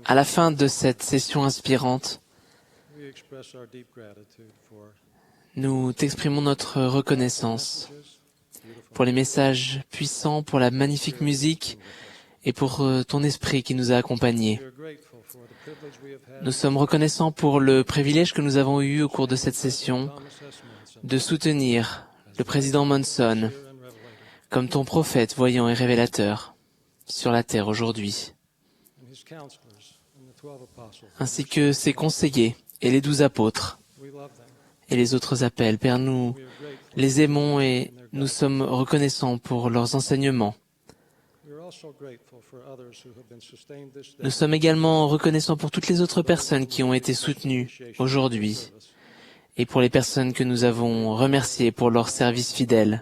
à la fin de cette session inspirante, nous t'exprimons notre reconnaissance pour les messages puissants, pour la magnifique musique et pour ton esprit qui nous a accompagnés. Nous sommes reconnaissants pour le privilège que nous avons eu au cours de cette session de soutenir le président Monson comme ton prophète voyant et révélateur sur la terre aujourd'hui, ainsi que ses conseillers et les 12 apôtres et les autres appels. Père, nous les aimons et nous sommes reconnaissants pour leurs enseignements. Nous sommes également reconnaissants pour toutes les autres personnes qui ont été soutenues aujourd'hui et pour les personnes que nous avons remerciées pour leur service fidèle.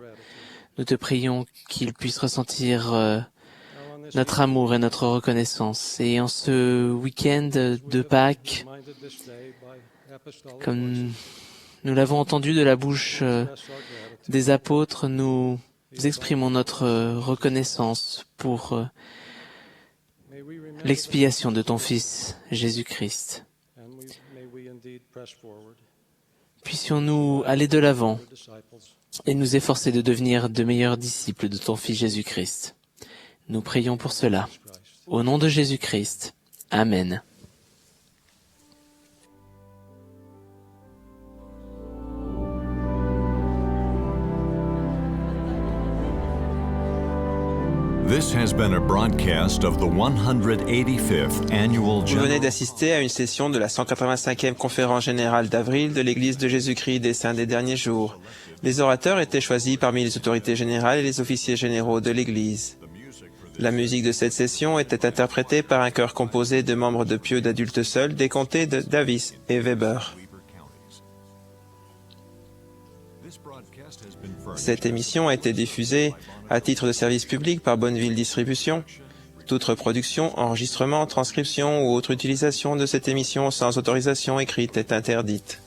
Nous te prions qu'ils puissent ressentir notre amour et notre reconnaissance. Et en ce week-end de Pâques, comme nous l'avons entendu de la bouche des apôtres, nous exprimons notre reconnaissance pour l'expiation de ton Fils, Jésus-Christ. Puissions-nous aller de l'avant et nous efforcer de devenir de meilleurs disciples de ton Fils Jésus-Christ. Nous prions pour cela. Au nom de Jésus-Christ. Amen. This has been a broadcast of the 185th annual Vous venez d'assister à une session de la 185e conférence générale d'avril de l'Église de Jésus-Christ des Saints des Derniers Jours. Les orateurs étaient choisis parmi les autorités générales et les officiers généraux de l'Église. La musique de cette session était interprétée par un chœur composé de membres de pieux d'adultes seuls des comtés de Davis et Weber. Cette émission a été diffusée à titre de service public par Bonneville Distribution. Toute reproduction, enregistrement, transcription ou autre utilisation de cette émission sans autorisation écrite est interdite.